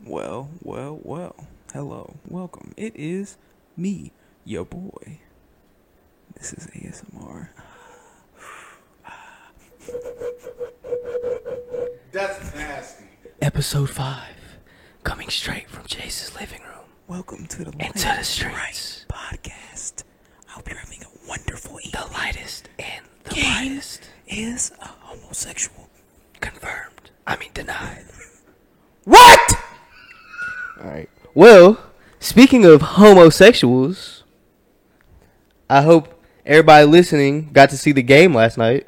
Well. Hello, welcome. It is me, your boy. This is ASMR. That's nasty. Episode 5, coming straight from Chase's living room. Welcome to the Into the streets. podcast. I hope you're having a wonderful evening. The lightest and the Game brightest. is a homosexual. Confirmed. Denied. What? Alright. Well, speaking of homosexuals, I hope everybody listening got to see the game last night.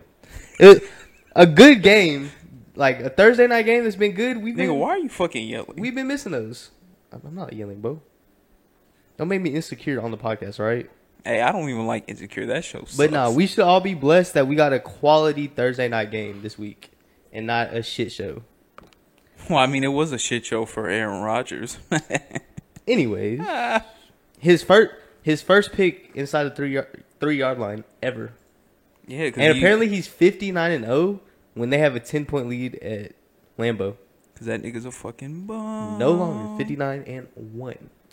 A good game. Like a Thursday night game that's been good. Nigga, why are you fucking yelling? We've been missing those. I'm not yelling, bro. Don't make me insecure on the podcast, right? Hey, I don't even like Insecure. That show sucks. But nah, we should all be blessed that we got a quality Thursday night game this week and not a shit show. Well, I mean, it was a shit show for Aaron Rodgers. Anyways, his first pick inside the 3-yard line ever. Yeah, And apparently he's 59-0 when they have a 10-point lead at Lambeau. Because that nigga's a fucking bum. No longer 59-1.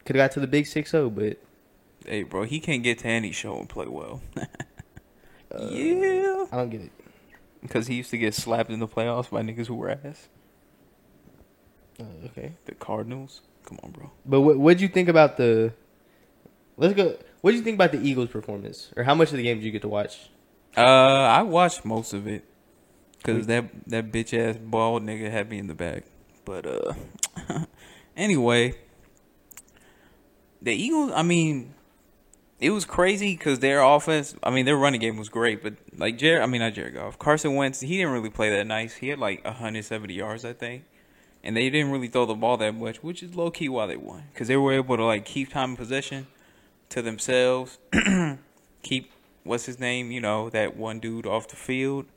Could have got to the big 6-0, but Hey, bro, he can't get to any show and play well. Yeah. I don't get it. Because he used to get slapped in the playoffs by niggas who were ass. Okay. The Cardinals. Come on, bro. But what'd you think about the? Let's go. What'd you think about the Eagles' performance, or how much of the game did you get to watch? I watched most of it. Because that bitch ass bald nigga had me in the back. But, anyway. The Eagles, I mean, it was crazy because their offense, I mean, their running game was great. But, like, not Jared Goff. Carson Wentz, he didn't really play that nice. He had, like, 170 yards, I think. And they didn't really throw the ball that much, which is low-key why they won. Because they were able to, like, keep time of possession to themselves. Keep, what's his name, that one dude off the field.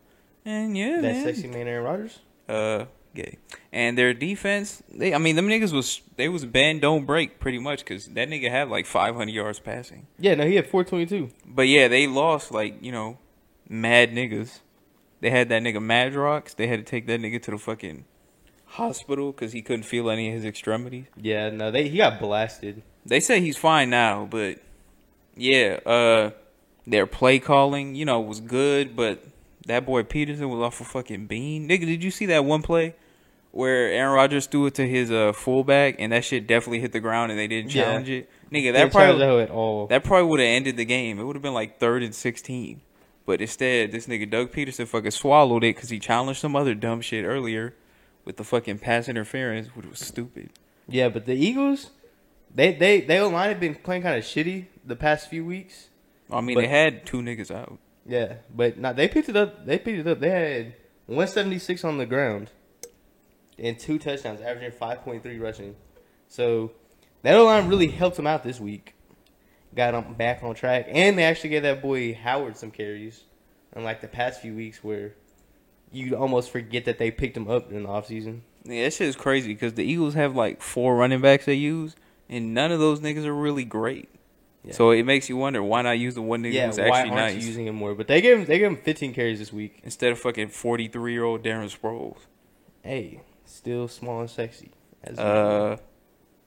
And, yeah, That man. sexy man, Aaron Rodgers. Gay. And their defense, them niggas was bend, don't break, pretty much. Because that nigga had, like, 500 yards passing. Yeah, no, he had 422. But, yeah, they lost, like, mad niggas. They had that nigga Madrox. They had to take that nigga to the fucking hospital because he couldn't feel any of his extremities. Yeah, no, he got blasted. They say he's fine now, but yeah, their play calling, was good, but that boy Peterson was off a fucking bean. Nigga, did you see that one play where Aaron Rodgers threw it to his fullback and that shit definitely hit the ground and they didn't challenge it? Nigga, that probably would have ended the game. It would have been like 3rd and 16. But instead, this nigga Doug Peterson fucking swallowed it because he challenged some other dumb shit earlier with the fucking pass interference, which was stupid. Yeah, but the Eagles, they O-line have been playing kind of shitty the past few weeks. I mean, they had 2 niggas out. Yeah, but they picked it up. They had 176 on the ground and 2 touchdowns, averaging 5.3 rushing. So that O-line really helped them out this week. Got them back on track, and they actually gave that boy Howard some carries. Unlike the past few weeks where you almost forget that they picked him up in the offseason. Yeah, that shit is crazy because the Eagles have like 4 running backs they use, and none of those niggas are really great. Yeah. So it makes you wonder why not use the one nigga who's actually nice. Yeah, why aren't you using him more? But they gave him 15 carries this week instead of fucking 43-year-old Darren Sproles. Hey, still small and sexy.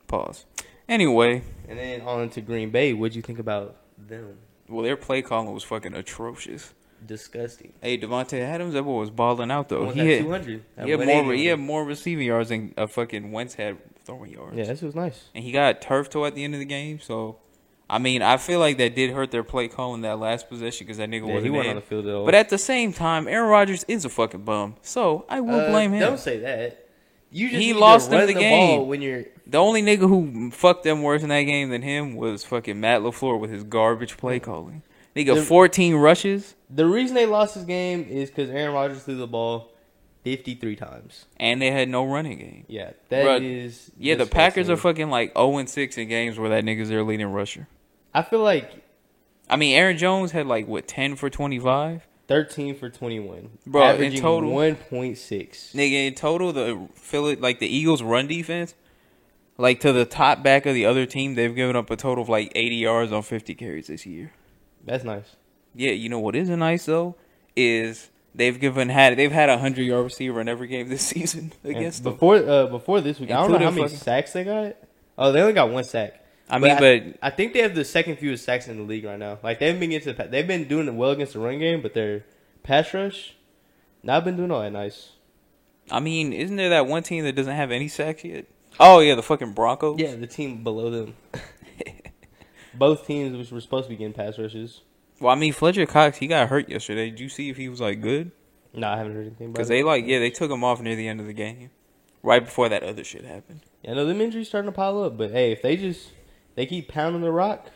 Pause. Anyway, and then on to Green Bay. What'd you think about them? Well, their play calling was fucking atrocious. Disgusting. Hey, Devontae Adams, that boy was balling out though. He had 200. He had more receiving yards than fucking Wentz had throwing yards. Yeah, this was nice. And he got turf toe at the end of the game. So, I mean, I feel like that did hurt their play calling that last possession because that nigga wasn't he wasn't on the field at all. But at the same time, Aaron Rodgers is a fucking bum. So I will blame him. Don't say that. He lost them the game. Ball when you're the only nigga who fucked them worse in that game than him was fucking Matt LaFleur with his garbage play calling. Nigga, 14 rushes. The reason they lost this game is because Aaron Rodgers threw the ball 53 times. And they had no running game. Yeah, that is. Yeah, the Packers are fucking like 0-6 in games where that nigga's their leading rusher. I feel like. I mean, Aaron Jones had like, 10 for 25? 13 for 21. Bro, averaging in total. 1.6. Nigga, in total, the Eagles' run defense, like to the top back of the other team, they've given up a total of like 80 yards on 50 carries this year. That's nice. Yeah, you know what isn't nice, though, is they've had a 100-yard receiver in every game this season against them. Before this week, I don't know how many Including sacks they got. Oh, they only got one sack. But I think they have the second fewest sacks in the league right now. Like they've been doing well against the run game, but their pass rush not been doing all that nice. I mean, isn't there that one team that doesn't have any sacks yet? Oh yeah, the fucking Broncos. Yeah, the team below them. Both teams were supposed to be getting pass rushes. Well, I mean, Fletcher Cox, he got hurt yesterday. Did you see if he was like good? No, I haven't heard anything about it. Because they took him off near the end of the game, right before that other shit happened. Yeah, I know them injuries starting to pile up, but hey, if they keep pounding the rock,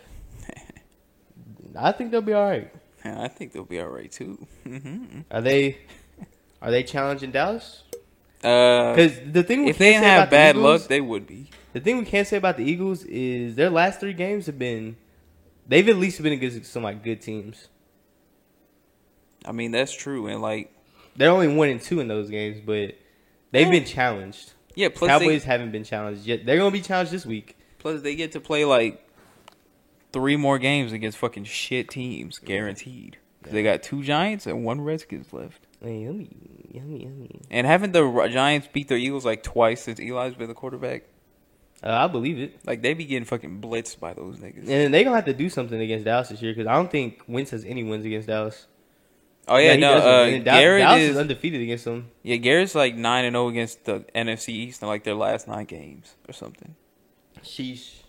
I think they'll be all right. Yeah, I think they'll be all right too. Are they challenging Dallas? Because the thing if they didn't have bad luck, they would be. The thing we can't say about the Eagles is their last 3 games they've at least been against some like good teams. I mean, that's true, and like they're only 1-2 in those games, but they've been challenged. Yeah, plus Cowboys haven't been challenged yet. They're gonna be challenged this week. Plus, they get to play like 3 more games against fucking shit teams, guaranteed. Because they got 2 Giants and 1 Redskins left. Yummy. And haven't the Giants beat the Eagles like twice since Eli's been the quarterback? I believe it. Like, they be getting fucking blitzed by those niggas. And they're going to have to do something against Dallas this year because I don't think Wentz has any wins against Dallas. Oh, yeah, no. Garrett Dallas is is undefeated against them. Yeah, Garrett's like 9-0 against the NFC East in like their last 9 games or something. Sheesh.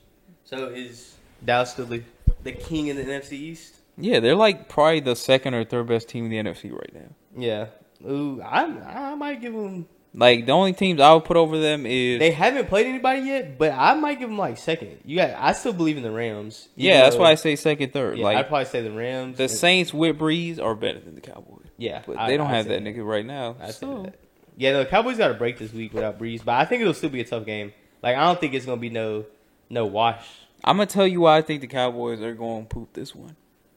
So is Dallas still the king in the NFC East? Yeah, they're like probably the 2nd or 3rd best team in the NFC right now. Yeah. Ooh, I might give them... Like, the only teams I would put over them is... They haven't played anybody yet, but I might give them, like, 2nd. I still believe in the Rams. Yeah, that's why I say 2nd, 3rd. Yeah, like, I'd probably say the Rams. The Saints with Breeze are better than the Cowboys. Yeah. But they don't have that nigga right now. Yeah, the Cowboys got a break this week without Breeze, but I think it'll still be a tough game. Like, I don't think it's going to be no wash. I'm going to tell you why I think the Cowboys are going to poop this one.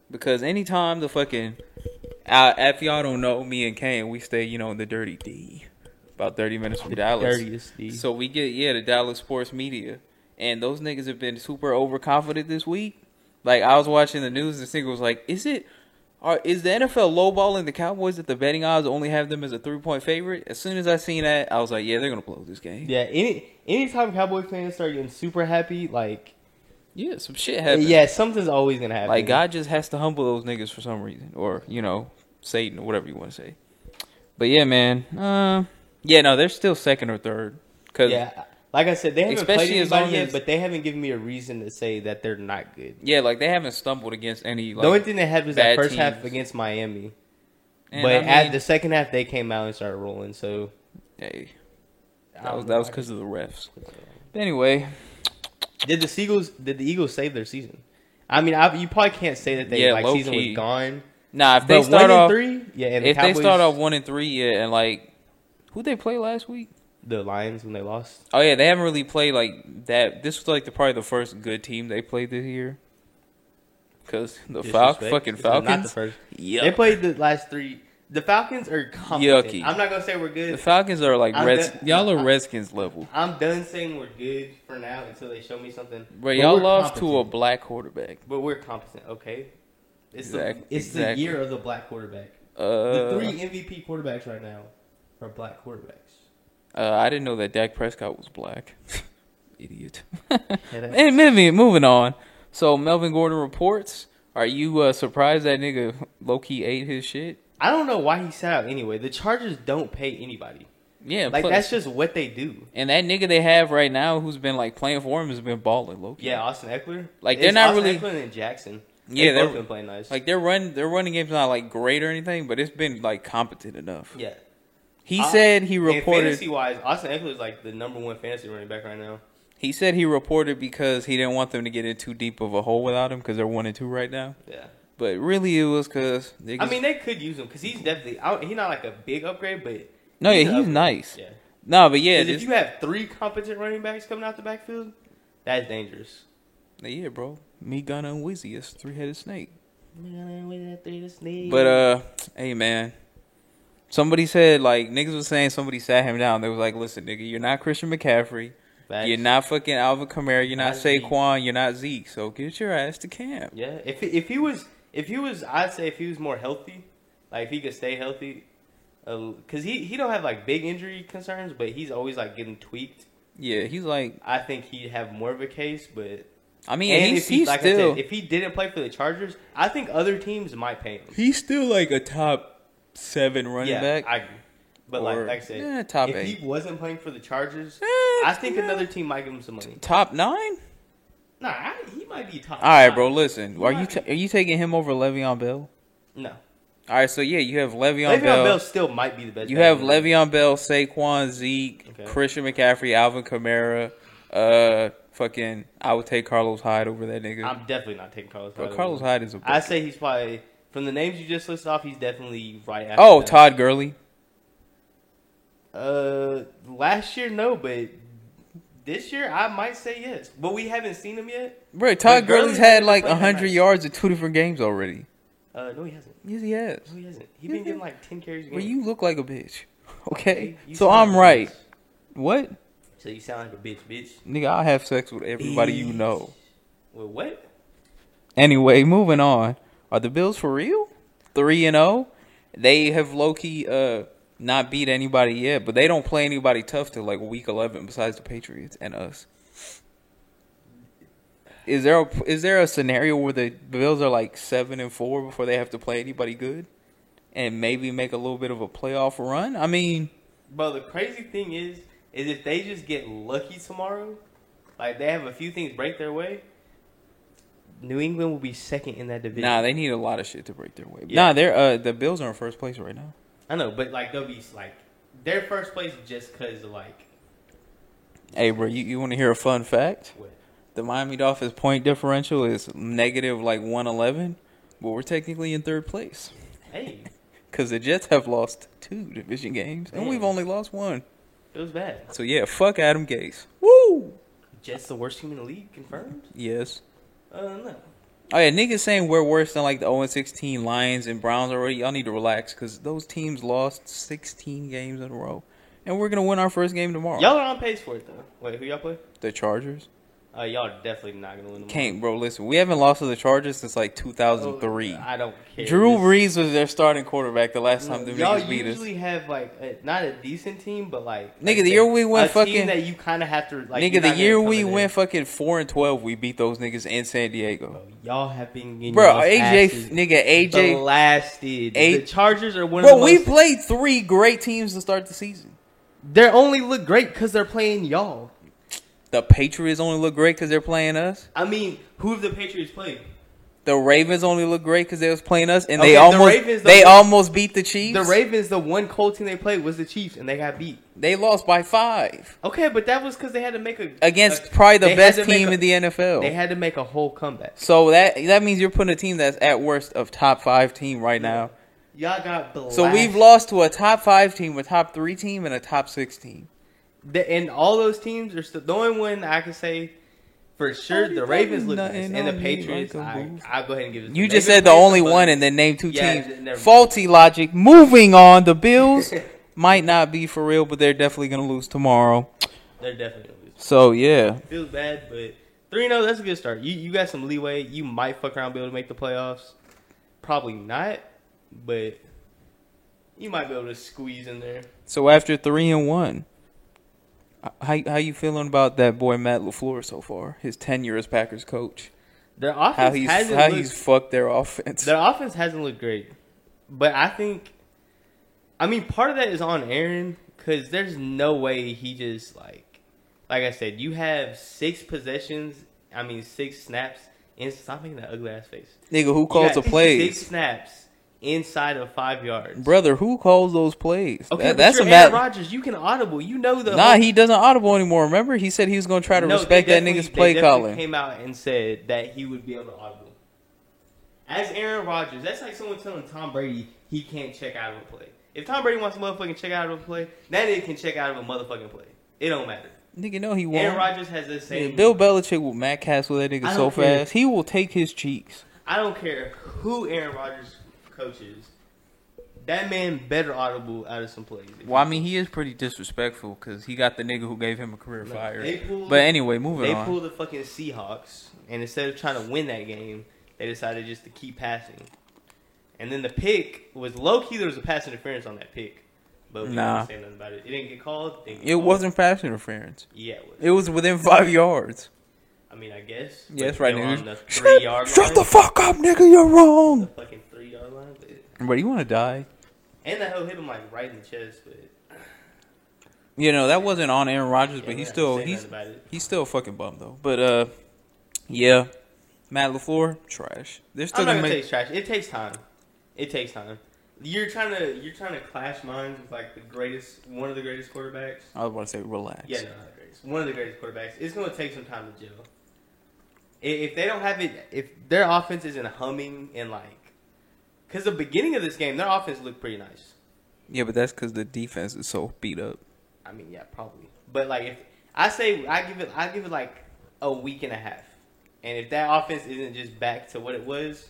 Because anytime the fucking... if y'all don't know, me and Kane, we stay, in the dirty D. About 30 minutes from Dallas. Dirtiest D. So we get, the Dallas sports media. And those niggas have been super overconfident this week. Like, I was watching the news, this nigga was like, is the NFL lowballing the Cowboys that the betting odds only have them as a 3-point favorite? As soon as I seen that, I was like, yeah, they're going to blow this game. Yeah, anytime Cowboys fans start getting super happy, like... Yeah, some shit happens. Yeah, something's always going to happen. Like, God just has to humble those niggas for some reason. Or, Satan or whatever you want to say. But yeah, man. Yeah, no, they're still 2nd or 3rd. Yeah, like I said, they haven't played anybody yet, as, but they haven't given me a reason to say that they're not good. Yeah, like they haven't stumbled against any. Like, the only thing they had was that first teams. half against Miami, and but at the second half they came out and started rolling. So, hey, that was because of the refs. But anyway, did the Eagles save their season? I mean, you probably can't say that season was gone. Nah, if they start off 1-3, yeah, and if Cowboys, they start off 1-3, yeah, and like. Who'd they play last week? The Lions when they lost. Oh, yeah. They haven't really played like that. This was like probably the first good team they played this year. Because the fucking Falcons. Not the first. Yuck. They played the last 3. The Falcons are competent. Yucky. I'm not going to say we're good. The Falcons are like y'all are Redskins level. I'm done saying we're good for now until they show me something. But y'all lost to a black quarterback. But we're competent, okay? It's exactly. the year of the black quarterback. The 3 MVP quarterbacks right now are black quarterbacks. I didn't know that Dak Prescott was black. Idiot. Anyway, moving on. So Melvin Gordon reports. Are you surprised that nigga low-key ate his shit? I don't know why he sat out anyway. The Chargers don't pay anybody. Yeah, like that's just what they do. And that nigga they have right now who's been like playing for him has been balling low-key. Yeah, Austin Eckler. Like they're not Austin really Eckler and Jackson. Yeah, they've both been playing nice. Like their running game's not like great or anything, but it's been like competent enough. Yeah. He said he reported. Fantasy-wise, Austin Eckler is like the number 1 fantasy running back right now. He said he reported because he didn't want them to get in too deep of a hole without him because they're 1-2 right now. Yeah. But really, it was because I mean, they could use him because he's definitely he's not like a big upgrade, but he's nice. Yeah. No, but yeah, if you have 3 competent running backs coming out the backfield, that's dangerous. Yeah, bro. Me, Gunna, and Wizzy. It's 3-headed snake. Snake. But hey man. Somebody said, like, niggas was saying somebody sat him down. They was like, listen, nigga, you're not Christian McCaffrey. Facts. You're not fucking Alvin Kamara. You're not Saquon. Zeke. You're not Zeke. So get your ass to camp. Yeah. If he was, I'd say if he was more healthy, like if he could stay healthy, because he don't have like big injury concerns, but he's always like getting tweaked. Yeah, he's like. I think he'd have more of a case, but I mean, and he's like still. I said, if he didn't play for the Chargers, I think other teams might pay him. He's still like a top 7 running back. I agree. But like I said, top if 8. he wasn't playing for the Chargers, I think another team might give him some money. Top 9? Nah, he might be top. All right, 5. bro. Listen, are you taking him over Le'Veon Bell? No. All right, so yeah, you have Le'Veon Le'Veon Bell. Bell still might be the best. You have Le'Veon Bell, Saquon, Zeke, Okay. Christian McCaffrey, Alvin Kamara. Fucking, I would take Carlos Hyde over that nigga. I'm definitely not taking Carlos Hyde. But Carlos Hyde is a. I say he's probably from the names you just listed off. He's definitely right after. Oh, them. Todd Gurley. Last year no, but this year I might say yes. But we haven't seen him yet. Bro, Todd But Gurley's Gurley had hasn't like played that 100 much. yards in 2 different games already. No, he hasn't. Yes, he has. No, he hasn't. He's been getting like 10 carries a game. Well, you look like a bitch. Okay? You So sound I'm like a right. bitch. What? So you sound like a bitch. Nigga, I'll have sex with everybody you know. Well, what? Anyway, moving on. Are the Bills for real? 3-0? They have low-key not beat anybody yet, but they don't play anybody tough till like week 11 besides the Patriots and us. Is there a scenario where the Bills are like 7-4 before they have to play anybody good? And maybe make a little bit of a playoff run? I mean... Bro, the crazy thing is if they just get lucky tomorrow, like they have a few things break their way, New England will be second in that division. Nah, they need a lot of shit to break their way. Yeah. Nah, they're the Bills are in first place right now. I know, but like they'll be like their first place just because of like. Hey, bro, you want to hear a fun fact? What? The Miami Dolphins point differential is negative like 111, but we're technically in third place. Hey, Because the Jets have lost 2 division games, and Man. we've only lost 1. it was bad. So, yeah, fuck Adam Gase. Woo! Jets the worst team in the league confirmed. Yes. No. Oh, yeah, niggas saying we're worse than, like, the 0-16 Lions and Browns already. Y'all need to relax, because those teams lost 16 games in a row. And we're going to win our first game tomorrow. Y'all are on pace for it though. Wait, who y'all play? The Chargers. Y'all are definitely not gonna win. Tomorrow. Can't, bro, listen. We haven't lost to the Chargers since, like, 2003. I don't care. Drew Brees was their starting quarterback the last time the Y'all niggas beat us. usually have like not a decent team, but like Nigga, the year we went a fucking team that you kind of have to like. nigga, you're the not year gonna we come in went there. fucking 4-12, we beat those niggas in San Diego. Bro, y'all have been getting Bro, y'all's asses AJ, blasted. A- The Chargers are one bro, of the we most. played 3 great teams to start the season. They only look great because they're playing y'all. The Patriots only look great because they're playing us. I mean, who have the Patriots played? The Ravens only look great because they was playing us, and Okay, they the almost Ravens, they the- almost beat the Chiefs. The Ravens, the one cold team they played was the Chiefs, and they got beat. They lost by 5 Okay, but that was because they had to make against probably the they had best to make team a- in the NFL. They had to make a whole comeback. So that means you're putting a team that's at worst of top 5 team right now. Y'all got blasted. So we've lost to a top 5 team, a top 3 team, and a top 6 team. And all those teams are still the only one I can say for sure. The Ravens look nice, and the Patriots. I'll go ahead and give it. You just said the only one and then name 2 Yeah, teams. never- Faulty logic. Moving on, the Bills might not be for real, but they're definitely going to lose tomorrow. They're definitely gonna lose. So, yeah. Feels bad, but 3-0. That's a good start. You got some leeway. You might fuck around, be able to make the playoffs. Probably not, but you might be able to squeeze in there. So, after 3-1, how you feeling about that boy Matt LaFleur so far? His tenure as Packers coach. Their offense How hasn't he's looked, fucked their offense. their offense hasn't looked great, but I think, I mean, part of that is on Aaron because there's no way he just like I said, you have 6 possessions. I mean, 6 snaps. And stop making that ugly ass face. Nigga, who You calls got the plays? 6 snaps inside of 5 yards. Brother, who calls those plays? Okay, but that's you're a Aaron Matt. Rodgers. You can audible. You know the Nah, whole- he doesn't audible anymore. Remember, he said he was going to try to No, respect they that definitely- nigga's play they definitely calling. Came out and said that he would be able to audible. As Aaron Rodgers, that's like someone telling Tom Brady he can't check out of a play. If Tom Brady wants to motherfucking check out of a play, that nigga can check out of a motherfucking play. It don't matter. Nigga, no, he won't. Aaron Rodgers has the same. Yeah, Bill Belichick will Matt Castle that nigga I so don't care. fast. He will take his cheeks. I don't care who Aaron Rodgers coaches. That man better audible out of some plays. Well, I mean, he is pretty disrespectful because he got the nigga who gave him a career Like, fire. they pulled- But anyway, moving They on. pulled the fucking Seahawks, and instead of trying to win that game, they decided just to keep passing. And then the pick was low key. There was a pass interference on that pick, but we Nah. didn't say nothing about it. It didn't get called. It wasn't pass interference. Yeah, it was. It was within 5 yards. I mean, I guess. Yeah, that's But right, they were nigga. on the 3-yard line. Shut the fuck up, nigga. You're The wrong. fucking 3-yard line. But, Bro, you want to die? and that hoe hit him like right in the chest. But You know that wasn't on Aaron Rodgers, yeah, but we he's don't have still to say nothing about it. he's still a fucking bum though. But yeah, Matt LaFleur trash. They're still I'm not gonna gonna make. say trash. It takes time. It takes time. You're trying to clash minds with like one of the greatest quarterbacks. I was about to say relax. Yeah, no, not the greatest. One of the greatest quarterbacks. It's gonna take some time to gel. If they don't have it, if their offense isn't humming and like, because the beginning of this game, their offense looked pretty nice. Yeah, but that's because the defense is so beat up. I mean, yeah, probably. But like, if I give it like a week and a half, and if that offense isn't just back to what it was,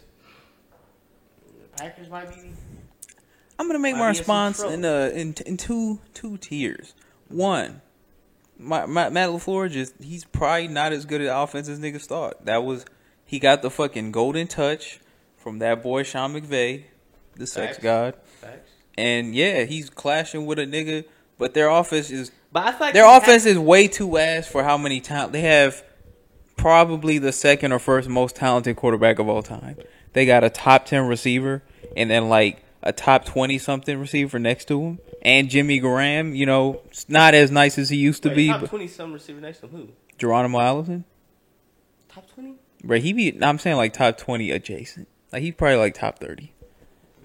the Packers might be. I'm gonna make Might my be in some response trouble. in two tiers. One, Matt LaFleur he's probably not as good at offense as niggas thought. He got the fucking golden touch from that boy Sean McVay, the sex Facts. god, Facts. and yeah, he's clashing with a nigga. But their offense is But I feel like their offense is way too ass for how many talent they have. Probably the second or first most talented quarterback of all time. They got a top 10 receiver and then like a top 20 something receiver next to him. And Jimmy Graham, you know, it's not as nice as he used to be. top But 20 some receiver next to him. Who? Geronimo Allison, Top 20? bro, I'm saying like top 20 adjacent. Like he's probably like top 30.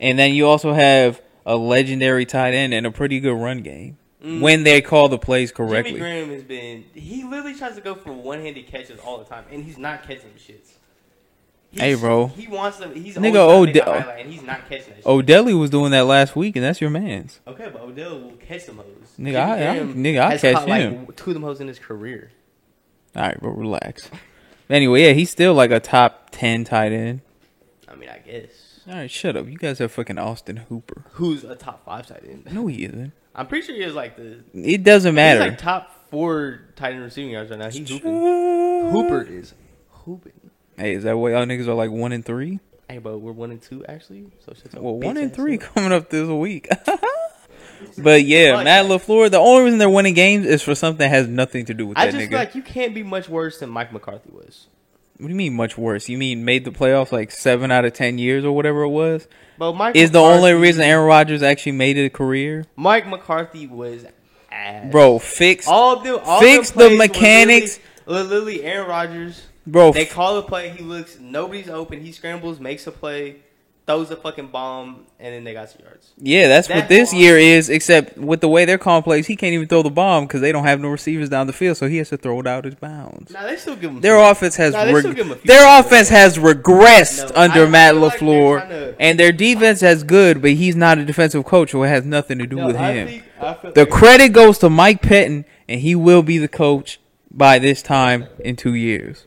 And then you also have a legendary tight end and a pretty good run game when they call the plays correctly. Jimmy Graham he literally tries to go for one-handed catches all the time, and he's not catching the shits. Hey, bro. He wants them. He's Nigga, always trying to make a highlight, and he's not catching that shit. Odell was doing that last week, and that's your man's. Okay, but Odell will catch them hoes. Nigga, I has catch caught, him. like 2 of them hoes in his career. All right, bro, relax. Anyway, yeah, he's still like a top 10 tight end. I mean, I guess. All right, shut up. You guys have fucking Austin Hooper. Who's a top 5 tight end? No, he isn't. I'm pretty sure he is like It doesn't matter. He's like top 4 tight end receiving yards right now. He's hooping. Hooper is hooping. Hey, is that why y'all niggas are like 1 and 3? Hey, but we're 1 and 2 actually. So shit's a Well, bitch 1 and ass 3 up. coming up this week. But yeah, Matt LaFleur. The only reason they're winning games is for something that has nothing to do with I that just nigga. feel like you can't be much worse than Mike McCarthy was. What do you mean much worse? You mean made the playoffs like 7 out of 10 years or whatever it was? But Mike Is the only McCarthy- reason Aaron Rodgers actually made it a career? Mike McCarthy was ass. Bro, fix all fix them the plays were mechanics. Literally Aaron Rodgers. Bro, They call a play. He looks. Nobody's open. He scrambles, makes a play, throws a fucking bomb, and then they got 2 yards. yeah, that's That what this whole year is, except with the way they're calling plays, he can't even throw the bomb because they don't have no receivers down the field, so he has to throw it out of bounds. Nah, they still give him. Their offense has Nah, they still give him a few their points. offense has regressed No, under I Matt feel like they're LaFleur, trying to- and their defense is good, but he's not a defensive coach, so it has nothing to do with him. I feel The credit goes to Mike Pettin, and he will be the coach by this time in 2 years.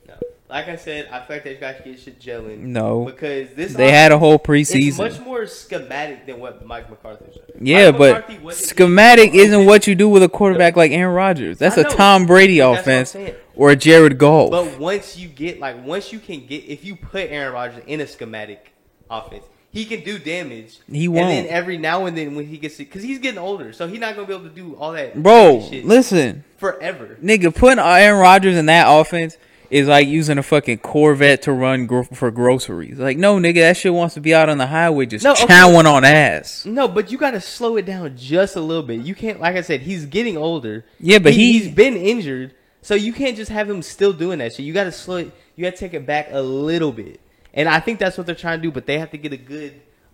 Like I said, I feel like they got to get shit gelling. No. Because this They had a whole it's preseason. much more schematic than what Mike McCarthy was. Yeah, Mike but McCarthy wasn't schematic getting isn't what you do with a quarterback like Aaron Rodgers. That's I a know, Tom Brady that's what I'm offense saying. or a Jared Goff. But once you can get, if you put Aaron Rodgers in a schematic offense, he can do damage. He won't. And then every now and then when he gets, because he's getting older, so he's not gonna be able to do all that. Bro, crazy shit listen. forever. Nigga, putting Aaron Rodgers in that offense is like using a fucking Corvette to run for groceries. Like, no, nigga, that shit wants to be out on the highway just No, okay. chowing on ass. No, but you got to slow it down just a little bit. You can't, like I said, he's getting older. Yeah, but he's been injured, so you can't just have him still doing that shit. You got to slow it. You got to take it back a little bit, and I think that's what they're trying to do. But they have to get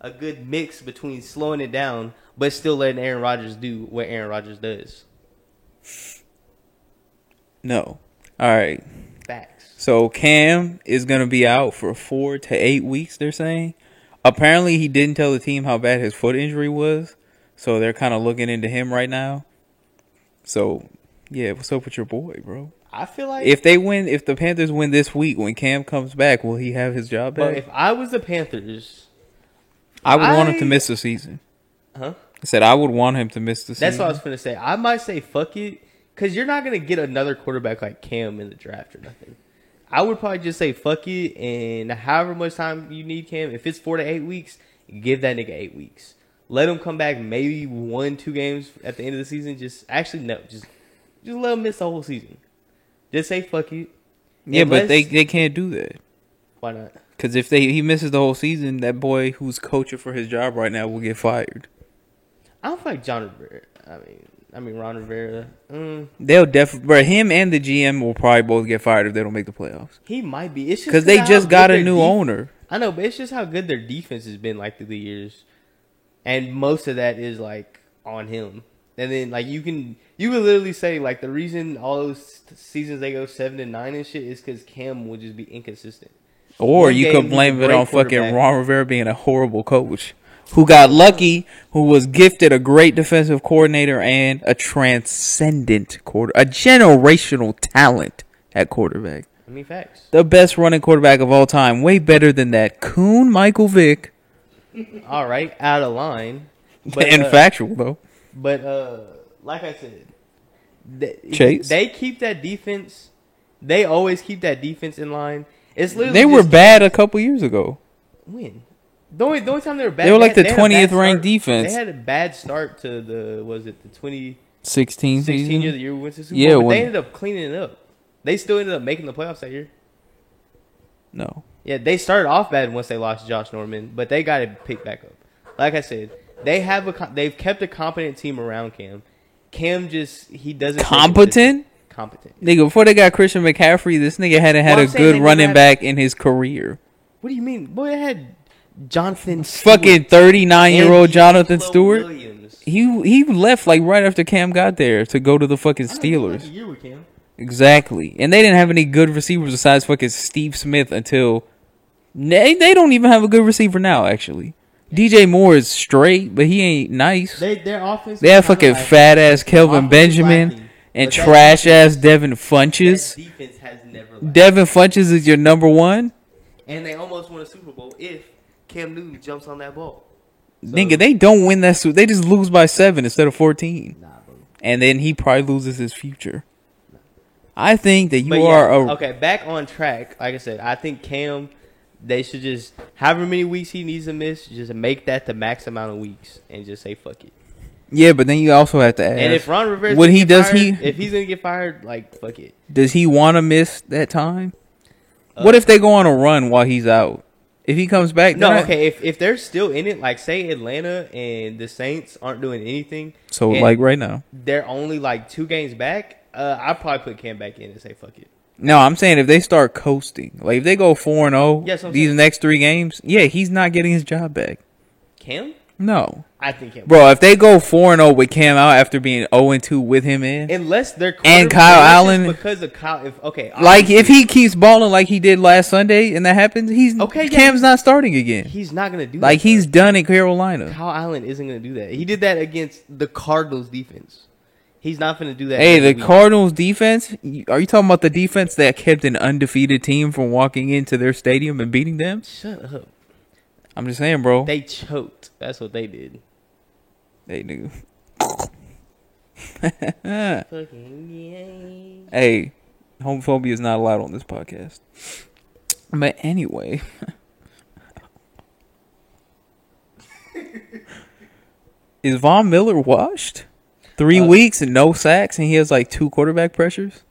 a good mix between slowing it down, but still letting Aaron Rodgers do what Aaron Rodgers does. No. All right. Facts. So Cam is going to be out for 4 to 8 weeks, they're saying. Apparently, he didn't tell the team how bad his foot injury was. So they're kind of looking into him right now. So, yeah, what's up with your boy, bro? I feel like If the Panthers win this week, when Cam comes back, will he have his job but back? if I was the Panthers, I would want him to miss the season. huh? I said I would want him to miss the season. That's what I was gonna say. I might say fuck it, because you're not gonna get another quarterback like Cam in the draft or nothing. I would probably just say fuck it, and however much time you need Cam, if it's 4 to 8 weeks, give that nigga 8 weeks. Let him come back maybe 1-2 games at the end of the season. Just let him miss the whole season. Just say fuck it. Yeah, but they can't do that. Why not? Because if he misses the whole season, that boy who's coaching for his job right now will get fired. I don't feel like John Rivera. I mean Ron Rivera. They'll definitely, bro. Him and the GM will probably both get fired if they don't make the playoffs. He might be. It's just because they just got a new owner. I know, but it's just how good their defense has been like through the years, and most of that is like on him. And then like you can literally say like the reason all those seasons they go 7-9 and shit is because Cam will just be inconsistent. Or you could blame it on fucking Ron Rivera being a horrible coach who got lucky, who was gifted a great defensive coordinator and a transcendent a generational talent at quarterback. I mean, facts. The best running quarterback of all time. Way better than that coon Michael Vick. All right, out of line. But, and factual, though. But, like I said, Chase? They keep that defense. They always keep that defense in line. It's literally they were bad a couple years ago. When? The only time they were bad, they were like the 20th ranked defense. They had a bad start to the 2016 season? year, the year we went to Super Bowl. But they ended up cleaning it up. They still ended up making the playoffs that year. No. Yeah, they started off bad once they lost Josh Norman, but they got it picked back up. Like I said, they've kept a competent team around Cam. Cam he doesn't competent. Nigga, before they got Christian McCaffrey, this nigga hadn't had a good running back in his career. What do you mean? Boy, they had Jonathan Stewart. Fucking 39-year-old Jonathan Stewart. Williams. He left like right after Cam got there to go to the fucking Steelers. Like a year with Cam. Exactly. And they didn't have any good receivers besides fucking Steve Smith until they don't even have a good receiver now, actually. DJ Moore is straight, but he ain't nice. Their offense. They have fucking fat ass Kelvin Benjamin. And trash ass Devin Funches. Defense has never lacked. Devin Funches is your number one. And they almost won a Super Bowl if Cam Newton jumps on that ball. So, nigga, they don't win that Super. They just lose by 7 instead of 14. Nah, bro. And then he probably loses his future. I think that you are okay. Back on track. Like I said, I think Cam. They should just however many weeks he needs to miss, just make that the max amount of weeks and just say fuck it. Yeah, but then you also have to ask. And if Ron Rivera, if he's gonna get fired, like fuck it. Does he want to miss that time? What if they go on a run while he's out? If he comes back, okay. If they're still in it, like say Atlanta and the Saints aren't doing anything. So like right now, they're only like 2 games back. I'd probably put Cam back in and say fuck it. No, I'm saying if they start coasting, like if they go 4-0 these next 3 games, yeah, he's not getting his job back. Cam? No. I think Cam. Bro, if they go 4-0 with Cam out after being 0-2 with him in, unless they're and Kyle Allen, because of Kyle, if he keeps balling like he did last Sunday and that happens, Cam's not starting again. He's not gonna do that. Like he's done in Carolina. Kyle Allen isn't gonna do that. He did that against the Cardinals defense. He's not going to do that. Hey, the Cardinals defense? Are you talking about the defense that kept an undefeated team from walking into their stadium and beating them? Shut up. I'm just saying, bro. They choked. That's what they did. They knew. Fucking hey, homophobia is not allowed on this podcast. But anyway. Is Von Miller washed? 3 weeks and no sacks, and he has like 2 quarterback pressures.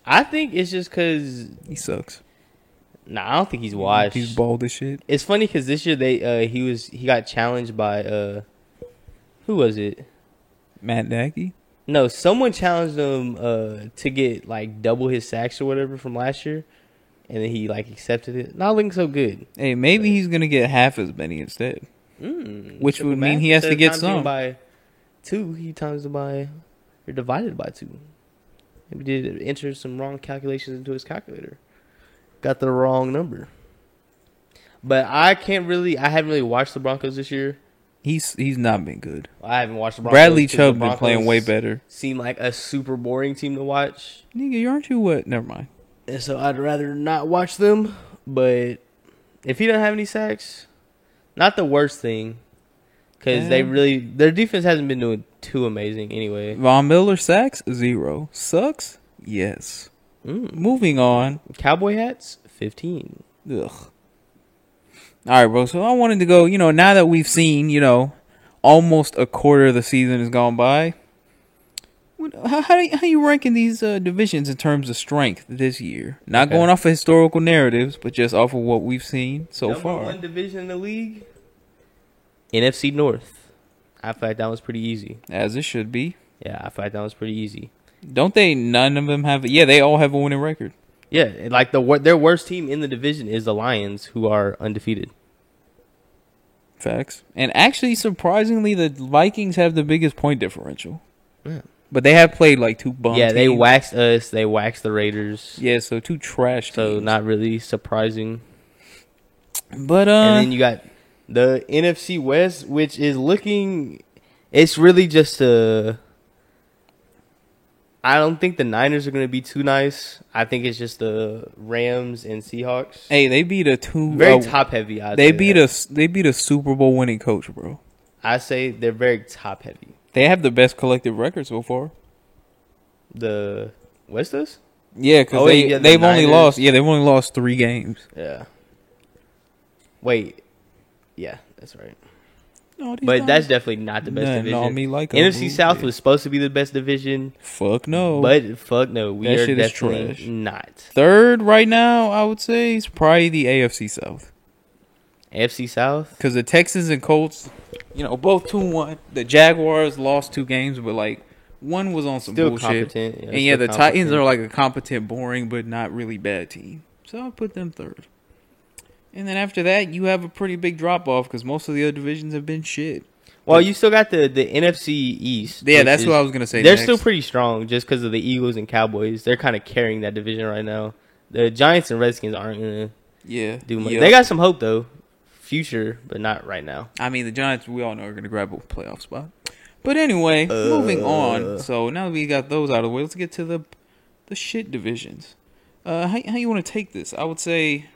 I think it's just because he sucks. Nah, I don't think he's washed. He's bald as shit. It's funny because this year he got challenged by who was it? Matt Nagy. No, someone challenged him to get like double his sacks or whatever from last year, and then he like accepted it. Not looking so good. Hey, maybe he's gonna get half as many instead, which would mean he has to get some. By 2, he times it by, or divided by 2. Maybe did enter some wrong calculations into his calculator. Got the wrong number. But I haven't really watched the Broncos this year. He's not been good. I haven't watched the Broncos. Bradley Chubb been playing way better. Seem like a super boring team to watch. Nigga, aren't you what? Never mind. And so I'd rather not watch them. But if he doesn't have any sacks, not the worst thing. Because their defense hasn't been doing too amazing anyway. Von Miller sacks 0. Sucks? Yes. Moving on. Cowboy hats 15. Ugh. All right, bro. So I wanted to go, now that we've seen, almost a quarter of the season has gone by. How you ranking these divisions in terms of strength this year? Not going off of historical narratives, but just off of what we've seen so far. Number one division in the league, NFC North. I feel like that was pretty easy. As it should be. Yeah, I feel like that was pretty easy. Don't they? None of them have. Yeah, they all have a winning record. Yeah, like their worst team in the division is the Lions, who are undefeated. Facts. And actually, surprisingly, the Vikings have the biggest point differential. Yeah. But they have played like two bum teams. They waxed us. They waxed the Raiders. Yeah, so two trash teams. So not really surprising. But and then you got the NFC West, which is looking. It's really just a. I don't think the Niners are going to be too nice. I think it's just the Rams and Seahawks. Hey, they beat a two very top heavy. They beat a Super Bowl winning coach, bro. I say they're very top heavy. They have the best collective record so far. The West does? Yeah, because they've only lost. Yeah, they've only lost 3 games. Yeah. Wait. Yeah, that's right. No, but that's definitely not the best division. No, me like NFC South was supposed to be the best division. Fuck no. But fuck no. We that are shit definitely is trash. Not. Third right now, I would say, is probably the AFC South. AFC South? Because the Texans and Colts, both 2-1. The Jaguars lost 2 games, but like one was on some still bullshit. Competent. Yeah, and the Titans are like a competent, boring, but not really bad team. So I'll put them third. And then after that, you have a pretty big drop off because most of the other divisions have been shit. Well, you still got the NFC East. Yeah, that's what I was gonna say. They're next. still pretty strong just because of the Eagles and Cowboys. They're kind of carrying that division right now. The Giants and Redskins aren't gonna do much. Yep. They got some hope though, future, but not right now. I mean, the Giants we all know are gonna grab a playoff spot. But anyway, moving on. So now that we got those out of the way, let's get to the shit divisions. How you want to take this? I would say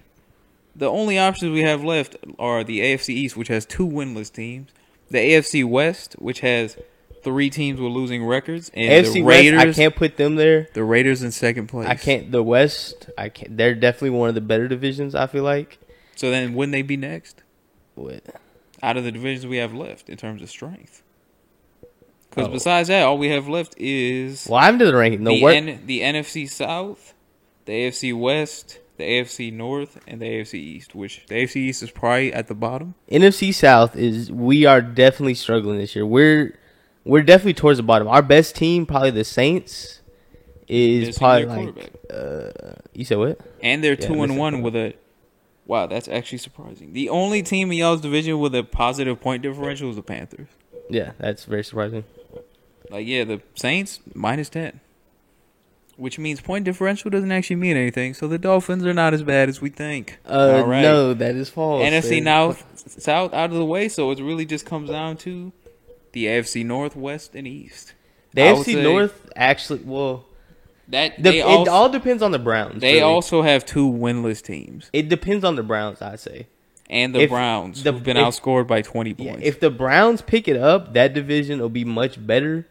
the only options we have left are the AFC East, which has 2 winless teams. The AFC West, which has 3 teams with losing records, and AFC the Raiders. West, I can't put them there. The Raiders in second place. I can't. The West, I can't. They're definitely one of the better divisions. I feel like. So then, wouldn't they be next? What? Out of the divisions we have left in terms of strength. Because besides that, all we have left is. Well, I'm to the ranking. The NFC South, the AFC West, the AFC North, and the AFC East, which the AFC East is probably at the bottom. NFC South we are definitely struggling this year. We're definitely towards the bottom. Our best team, probably the Saints, is probably like. You said what? And they're 2-1 with a. Wow, that's actually surprising. The only team in y'all's division with a positive point differential is the Panthers. Yeah, that's very surprising. Like, yeah, the Saints, -10. Which means point differential doesn't actually mean anything. So the Dolphins are not as bad as we think. All right. No, that is false. NFC South out of the way. So it really just comes down to the AFC North, West, and East. The AFC North actually, it all depends on the Browns. They also have 2 winless teams. It depends on the Browns, I'd say. And the Browns, who've been outscored by 20 points. If the Browns pick it up, that division will be much better.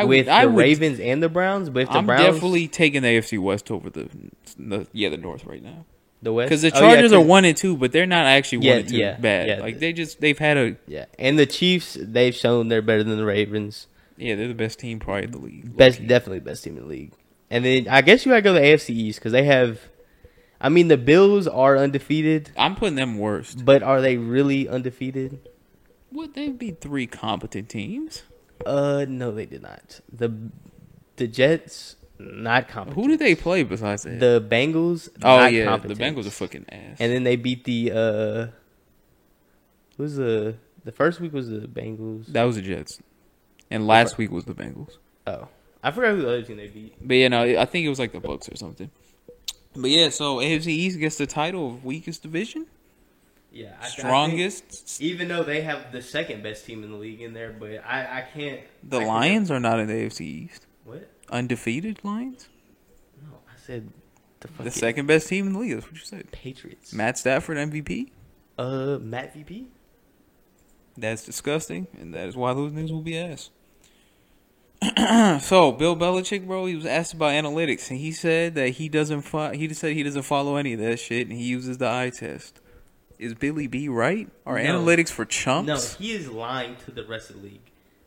With the Ravens and the Browns, but if the Browns, definitely taking the AFC West over the North right now. The West, because the Chargers are 1-2, but they're not actually 1-2 bad. Yeah. Like they've had a and the Chiefs, they've shown they're better than the Ravens. Yeah, they're the best team probably in the league. Definitely best team in the league. And then I guess you gotta go to the AFC East because they have. I mean, the Bills are undefeated. I'm putting them worst, but are they really undefeated? Would they be 3 competent teams? No, they did not. The Jets, not competent. Who did they play besides that? The Bengals. Oh yeah, competent. The Bengals are fucking ass. And then they beat the. Who's the first week was the Bengals. That was the Jets, and last week was the Bengals. Oh, I forgot who the other team they beat. But I think it was like the Bucks or something. But yeah, so AFC East gets the title of weakest division. Yeah, strongest. Even though they have the second best team in the league in there, but I can't. The Lions are not in the AFC East. What? Undefeated Lions? No, I said the second best team in the league. That's what you said. Patriots. Matt Stafford MVP. Matt VP. That's disgusting, and that is why those niggas will be ass. So Bill Belichick, bro, he was asked about analytics, and he said that he doesn't follow any of that shit, and he uses the eye test. Is Billy B right? Are No. analytics for chumps? No, he is lying to the rest of the league.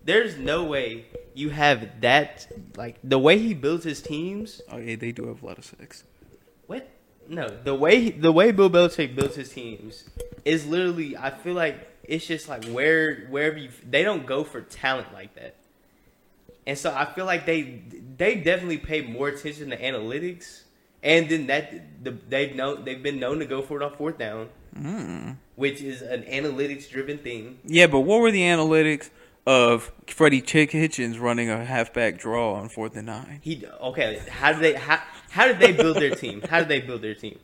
There's no way you have that. Like the way he builds his teams. Oh yeah, they do have a lot of sex. What? No, the way Bill Belichick builds his teams is literally. I feel like it's just like wherever they don't go for talent like that, and so I feel like they definitely pay more attention to analytics, and then they've been known to go for it on fourth down, which is an analytics driven thing. Yeah, but what were the analytics of Freddie Chick Hitchens running a halfback draw on 4th and 9? How did they build their team? How did they build their team?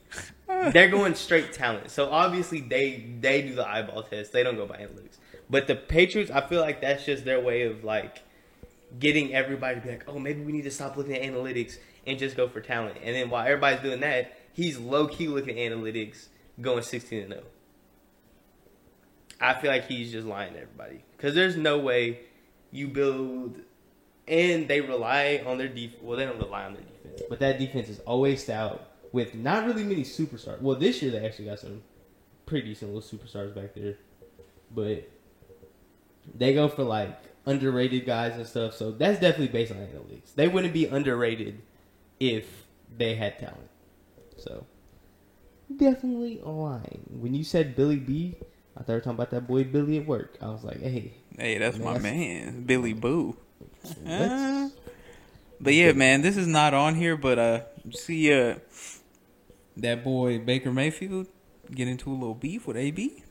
They're going straight talent. So obviously they do the eyeball test. They don't go by analytics. But the Patriots, I feel like that's just their way of like getting everybody to be like, oh, maybe we need to stop looking at analytics and just go for talent. And then while everybody's doing that, he's low key looking at analytics, going 16-0. I feel like he's just lying to everybody because there's no way you build. And they rely on their defense. Well, they don't rely on their defense. But that defense is always stout with not really many superstars. Well, this year they actually got some pretty decent little superstars back there. But they go for, like, underrated guys and stuff. So that's definitely based on analytics. They wouldn't be underrated if they had talent. So, definitely lying. When you said Billy B, I thought you were talking about that boy Billy at work. I was like, hey. Hey, that's my man, Billy Boo. Let's- But yeah, man, this is not on here, but see that boy Baker Mayfield get into a little beef with AB.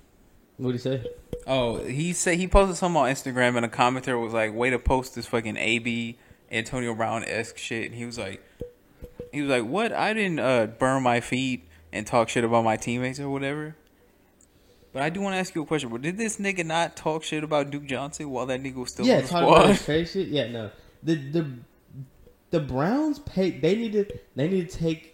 What'd he say? Oh, he said he posted something on Instagram and a commenter was like, "Way to post this fucking AB Antonio Brown-esque shit." And he was like, "What? I didn't burn my feet and talk shit about my teammates or whatever." But I do want to ask you a question. But did this nigga not talk shit about Duke Johnson while that nigga was still on the talking about squad? his crazy shit. Yeah, no. The Browns pay. They need to take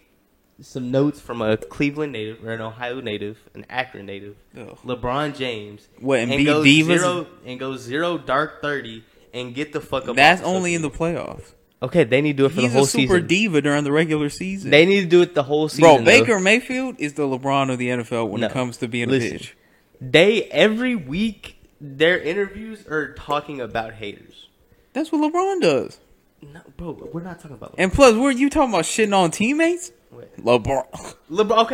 some notes from a Cleveland native or an Ohio native, an Akron native, Ugh. LeBron James. What, and be go divas? go zero dark 30 and get the fuck up. That's off only in the social playoffs. Okay, they need to do it for He's the whole a super season. diva during the regular season. They need to do it the whole season. Bro, though. Baker Mayfield is the LeBron of the NFL when No. it comes to being Listen. a bitch. They every week their interviews are talking about haters. That's what LeBron does. No, bro, we're not talking about. And plus, were you talking about shitting on teammates? Wait. LeBron. Okay,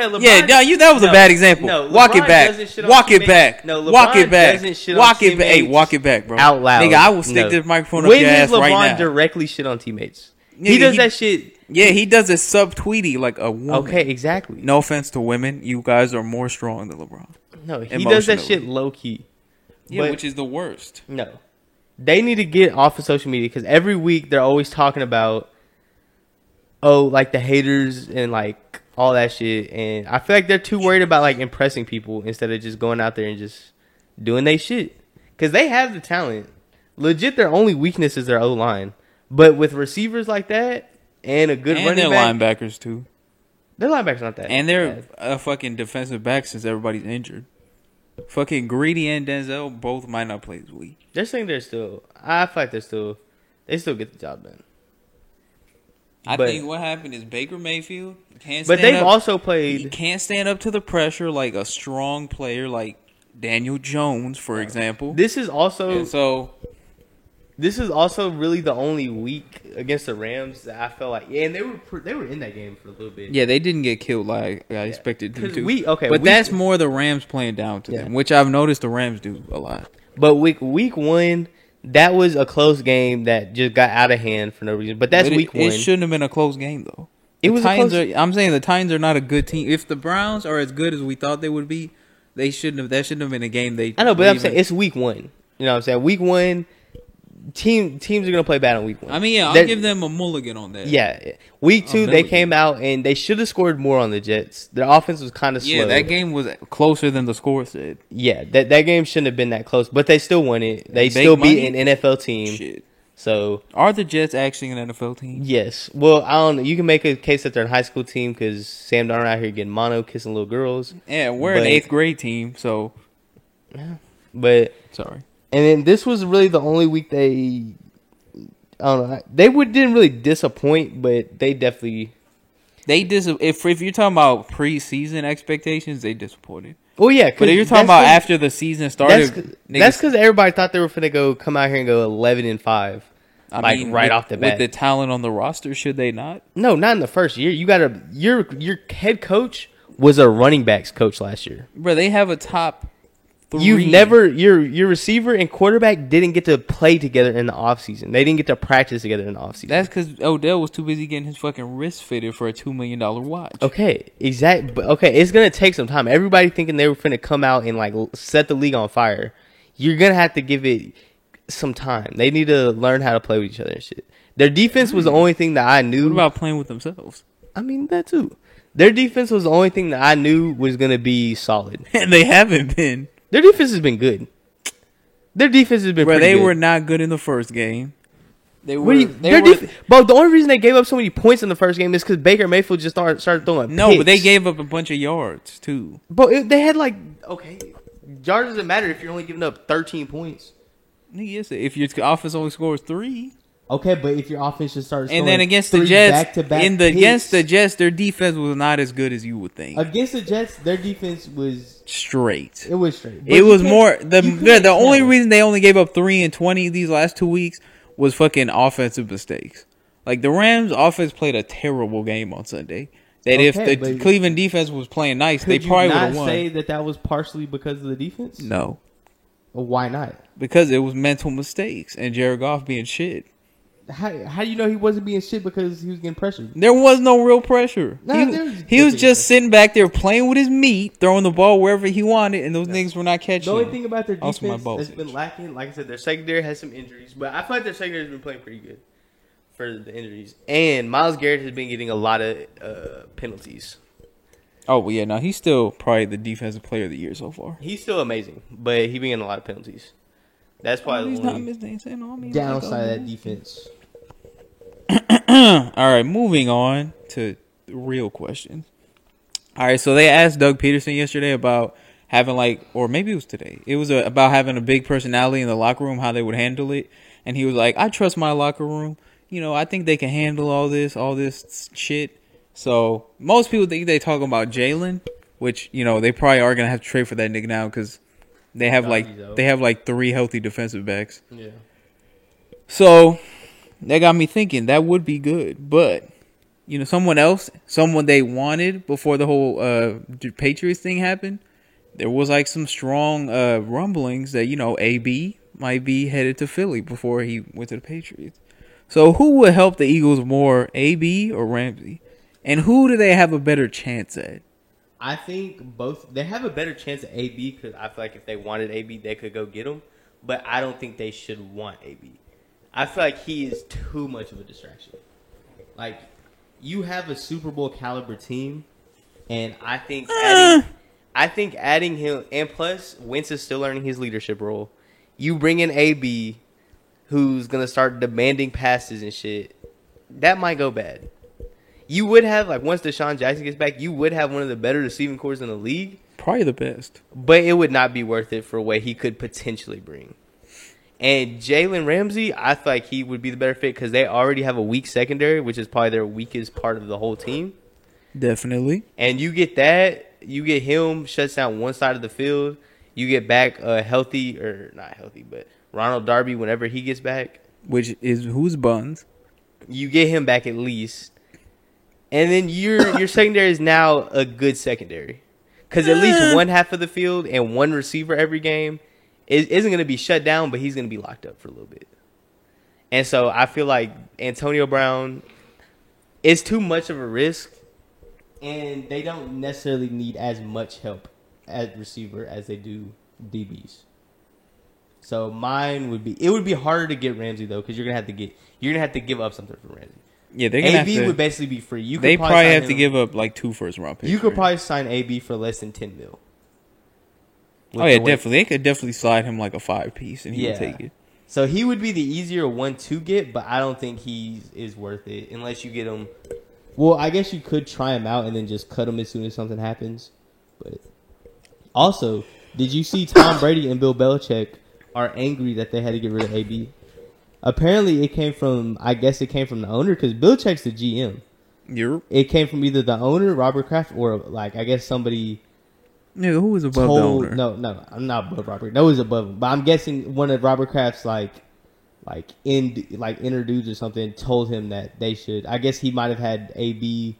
LeBron. Yeah, no, that was a bad example. No, walk LeBron it back. doesn't shit on Walk it teammates. back. No, walk LeBron it back. doesn't shit on Walk it back. Hey, teammates walk it back, bro. out loud. Nigga, I will stick No. this microphone up When your does ass LeBron right now. directly shit on teammates? Nigga, He does that shit. Yeah, he does it sub-tweety like a woman. Okay, exactly. No offense to women. You guys are more strong than LeBron. No, he does that Emotionally. shit low key. Yeah, But- which is the worst. No, they need to get off of social media because every week they're always talking about, like the haters and like all that shit, and I feel like they're too worried about like impressing people instead of just going out there and just doing their shit because they have the talent. Legit, their only weakness is their O line, but with receivers like that and a good And running their back, linebackers, too. their linebackers not that. And they're bad. a fucking defensive back since everybody's injured. Fucking Greedy and Denzel both might not play this week. They're saying they're still. I feel like they still get the job done. I But- think what happened is Baker Mayfield can't But stand they've up. also He played. can't stand up to the pressure like a strong player like Daniel Jones, for example. This is also And so really the only week against the Rams that I felt like, and they were in that game for a little bit. yeah, they didn't get killed like I expected them 'Cause to. but but that's more the Rams playing down to Yeah. them, which I've noticed the Rams do a lot. But week one, that was a close game that just got out of hand for no reason. But that's But week it one. shouldn't have been a close game though. It The was a Titans close- I'm saying the Titans are not a good team. If the Browns are as good as we thought they would be, they shouldn't have. That shouldn't have been a game. I know, but I'm even- saying it's week one. You know what I'm saying? Week one, teams are gonna play bad on week one. I mean, yeah, I'll That- give them a mulligan on that. Yeah, week two they milligan. came out and they should have scored more on the Jets. Their offense was kind of slow. Yeah, that game was closer than the score said. Yeah, that game shouldn't have been that close, but they still won it. They Big still beat money? an NFL team. Shit. So Are the Jets actually an NFL team? yes, well I don't know. You can make a case that they're a high school team because Sam Darnold out here getting mono, kissing little girls. Yeah, we're an But- 8th grade team, so But sorry. and then this was really the only week they. I don't know. Didn't really disappoint, but they definitely. If you're talking about preseason expectations, they disappointed. Well, yeah, But you're talking about after the season started. That's because everybody thought they were finna go come out here and go 11-5, right off the bat. With the talent on the roster, should they not? No, not in the first year. You got your head coach was a running backs coach last year. Bro, they have a top 3. You've never your receiver and quarterback didn't get to play together in the offseason. They didn't get to practice together in the offseason. That's because Odell was too busy getting his fucking wrist fitted for a $2 million watch. Okay, exactly. But okay, it's gonna take some time. Everybody thinking they were finna come out and like set the league on fire. You're gonna have to give it some time. They need to learn how to play with each other and shit. Their defense was the only thing that I knew. What about playing with themselves? I mean, that too. Their defense was the only thing that I knew was gonna be solid. And they haven't been. Their defense has been good. Their defense has been. Bro, pretty they good. were not good in the first game. They were. But the only reason they gave up so many points in the first game is because Baker Mayfield just started throwing. No, picks. but they gave up a bunch of yards too. But they had yards doesn't matter if you're only giving up 13 points. Yes, if your offense only scores 3. Okay, but if your offense just starts and then against the Jets, against the Jets, their defense was not as good as you would think. Against the Jets, their defense was straight. It was straight. It was more the only reason they only gave up 3 and 20 these last 2 weeks was fucking offensive mistakes. Like the Rams' offense played a terrible game on Sunday. That if the Cleveland defense was playing nice, they probably would have won. Could you not say that was partially because of the defense? No. Well, why not? Because it was mental mistakes and Jared Goff being shit. How do you know he wasn't being shit because he was getting pressured? There was no real pressure. He was just sitting back there playing with his meat, throwing the ball wherever he wanted, and those niggas were not catching. The only thing about their defense that's been lacking, like I said, their secondary has some injuries, but I feel like their secondary has been playing pretty good for the injuries. And Myles Garrett has been getting a lot of penalties. Oh, well, yeah, no, he's still probably the defensive player of the year so far. He's still amazing, but he's been getting a lot of penalties. That's probably the only downside of that defense. All right, moving on to the real questions. All right, so they asked Doug Peterson yesterday about having or maybe it was today. It was about having a big personality in the locker room, how they would handle it. And he was like, I trust my locker room. You know, I think they can handle all this shit. So most people think they talking about Jalen, which, you know, they probably are going to have to trade for that nigga now because they have like 3 healthy defensive backs. Yeah. So that got me thinking that would be good, but you know, someone they wanted before the whole Patriots thing happened. There was like some strong rumblings that, you know, AB might be headed to Philly before he went to the Patriots. So who would help the Eagles more, AB or Ramsey? And who do they have a better chance at? I think both. They have a better chance at AB because I feel like if they wanted AB, they could go get him. But I don't think they should want AB. I feel like he is too much of a distraction. Like, you have a Super Bowl caliber team, and I think adding him, and plus Wentz is still learning his leadership role. You bring in AB, who's gonna start demanding passes and shit. That might go bad. You would have, like, once Deshaun Jackson gets back, you would have one of the better receiving corps in the league. Probably the best. But it would not be worth it for what he could potentially bring. And Jalen Ramsey, I feel like he would be the better fit because they already have a weak secondary, which is probably their weakest part of the whole team. Definitely. And you get that, you get him, shuts down one side of the field. You get back healthy, or not healthy, but Ronald Darby whenever he gets back. Which is who's buns. You get him back at least. And then your secondary is now a good secondary. Because at least one half of the field and one receiver every game isn't going to be shut down, but he's going to be locked up for a little bit. And so I feel like Antonio Brown is too much of a risk, and they don't necessarily need as much help at receiver as they do DBs. So mine would be, it would be harder to get Ramsey though, because you're gonna have to give up something for Ramsey. Yeah, they're gonna AB would basically be free. They probably have to give up like 2 first-round picks. You could probably sign AB for less than $10 million. Oh yeah, definitely. They could definitely slide him like a 5-piece, and he would take it. So he would be the easier one to get, but I don't think he is worth it unless you get him. Well, I guess you could try him out and then just cut him as soon as something happens. But also, did you see Tom Brady and Bill Belichick are angry that they had to get rid of AB? Apparently, it came from the owner because Belichick's the GM. It came from either the owner, Robert Kraft, or like I guess somebody Nigga, who was above the owner? No, I'm not above Robert. No, was above him. But I'm guessing one of Robert Kraft's inner dudes or something told him that they should. I guess he might have had AB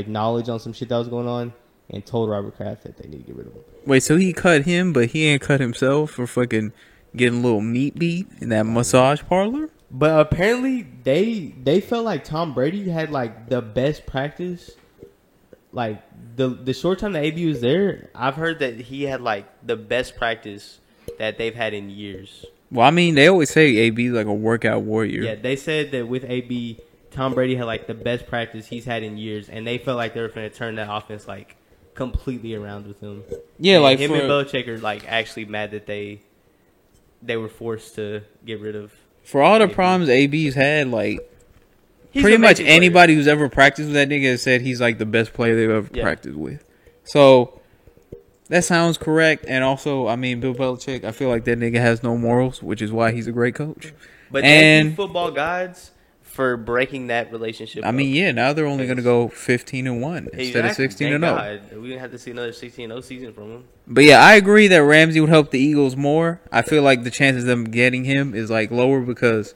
knowledge on some shit that was going on and told Robert Kraft that they need to get rid of him. Wait, so he cut him, but he ain't cut himself for fucking getting a little meat beat in that massage parlor? But apparently they felt like Tom Brady had the best practice. The short time that AB was there, I've heard that he had the best practice that they've had in years. Well, I mean, they always say AB's like a workout warrior. Yeah, they said that with AB, Tom Brady had the best practice he's had in years, and they felt like they were going to turn that offense completely around with him. Yeah, and him and Belichick are actually mad that they were forced to get rid of. For all the problems AB's had, he's pretty much anybody player. who's ever practiced with that nigga has said he's the best player they've ever practiced with. So that sounds correct. And also, I mean, Bill Belichick, I feel like that nigga has no morals, which is why he's a great coach. But thank you, football gods, for breaking that relationship. I mean, yeah, now they're only going to go 15-1 instead of 16-0. We didn't have to see another 16-0 season from him. But yeah, I agree that Ramsey would help the Eagles more. I feel like the chances of them getting him is lower because,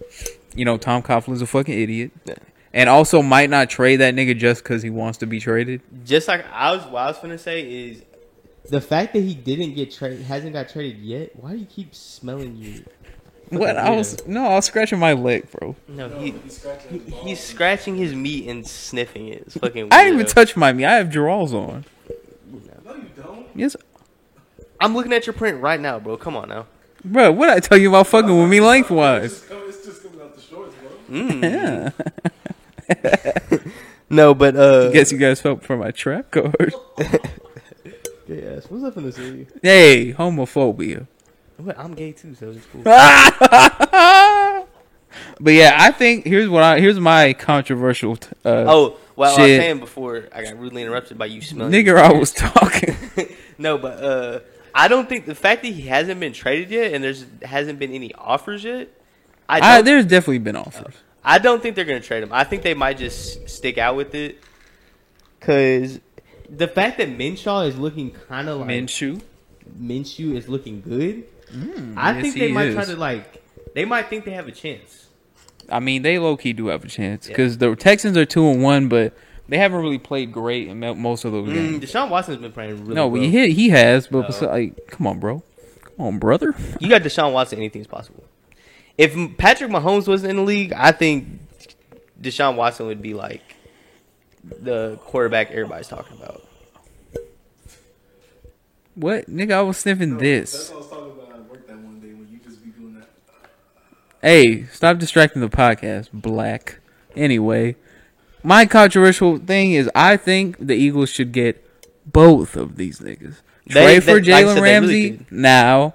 Tom Coughlin's a fucking idiot. Yeah. And also might not trade that nigga just because he wants to be traded. Just what I was going to say is the fact that he didn't get traded, hasn't got traded yet. Why do you keep smelling you? What? I was scratching my leg, bro. No, he's scratching his meat and sniffing it. It's fucking weird. I didn't even touch my meat. I have drawers on. No, you don't. Yes. I'm looking at your print right now, bro. Come on now. Bro, what I tell you about fucking with me lengthwise? It's just coming out the shorts, bro. Yeah. No, but guess you guys felt for my trap card. Yes. What's up in the city? Hey, homophobia. What? I'm gay too, so it's cool. But yeah, I think here's my controversial. Shit. I was saying before I got rudely interrupted by you smelling. Nigger, I was talking. No, but I don't think the fact that he hasn't been traded yet and hasn't been any offers yet. There's definitely been offers. I don't think they're going to trade him. I think they might just stick out with it. Because the fact that Minshew is looking kind of Minshew is looking good. I think they might try to they might think they have a chance. I mean, they low key do have a chance because the Texans are 2-1, but they haven't really played great in most of those games. Deshaun Watson's been playing really well. No, he has, but come on, bro. Come on, brother. You got Deshaun Watson, anything's possible. If Patrick Mahomes wasn't in the league, I think Deshaun Watson would be the quarterback everybody's talking about. What? Nigga, I was sniffing this. That's what I was talking about at work that one day when you just be doing that. Hey, stop distracting the podcast, Black. Anyway, my controversial thing is I think the Eagles should get both of these niggas. Trade for Jalen Ramsey now,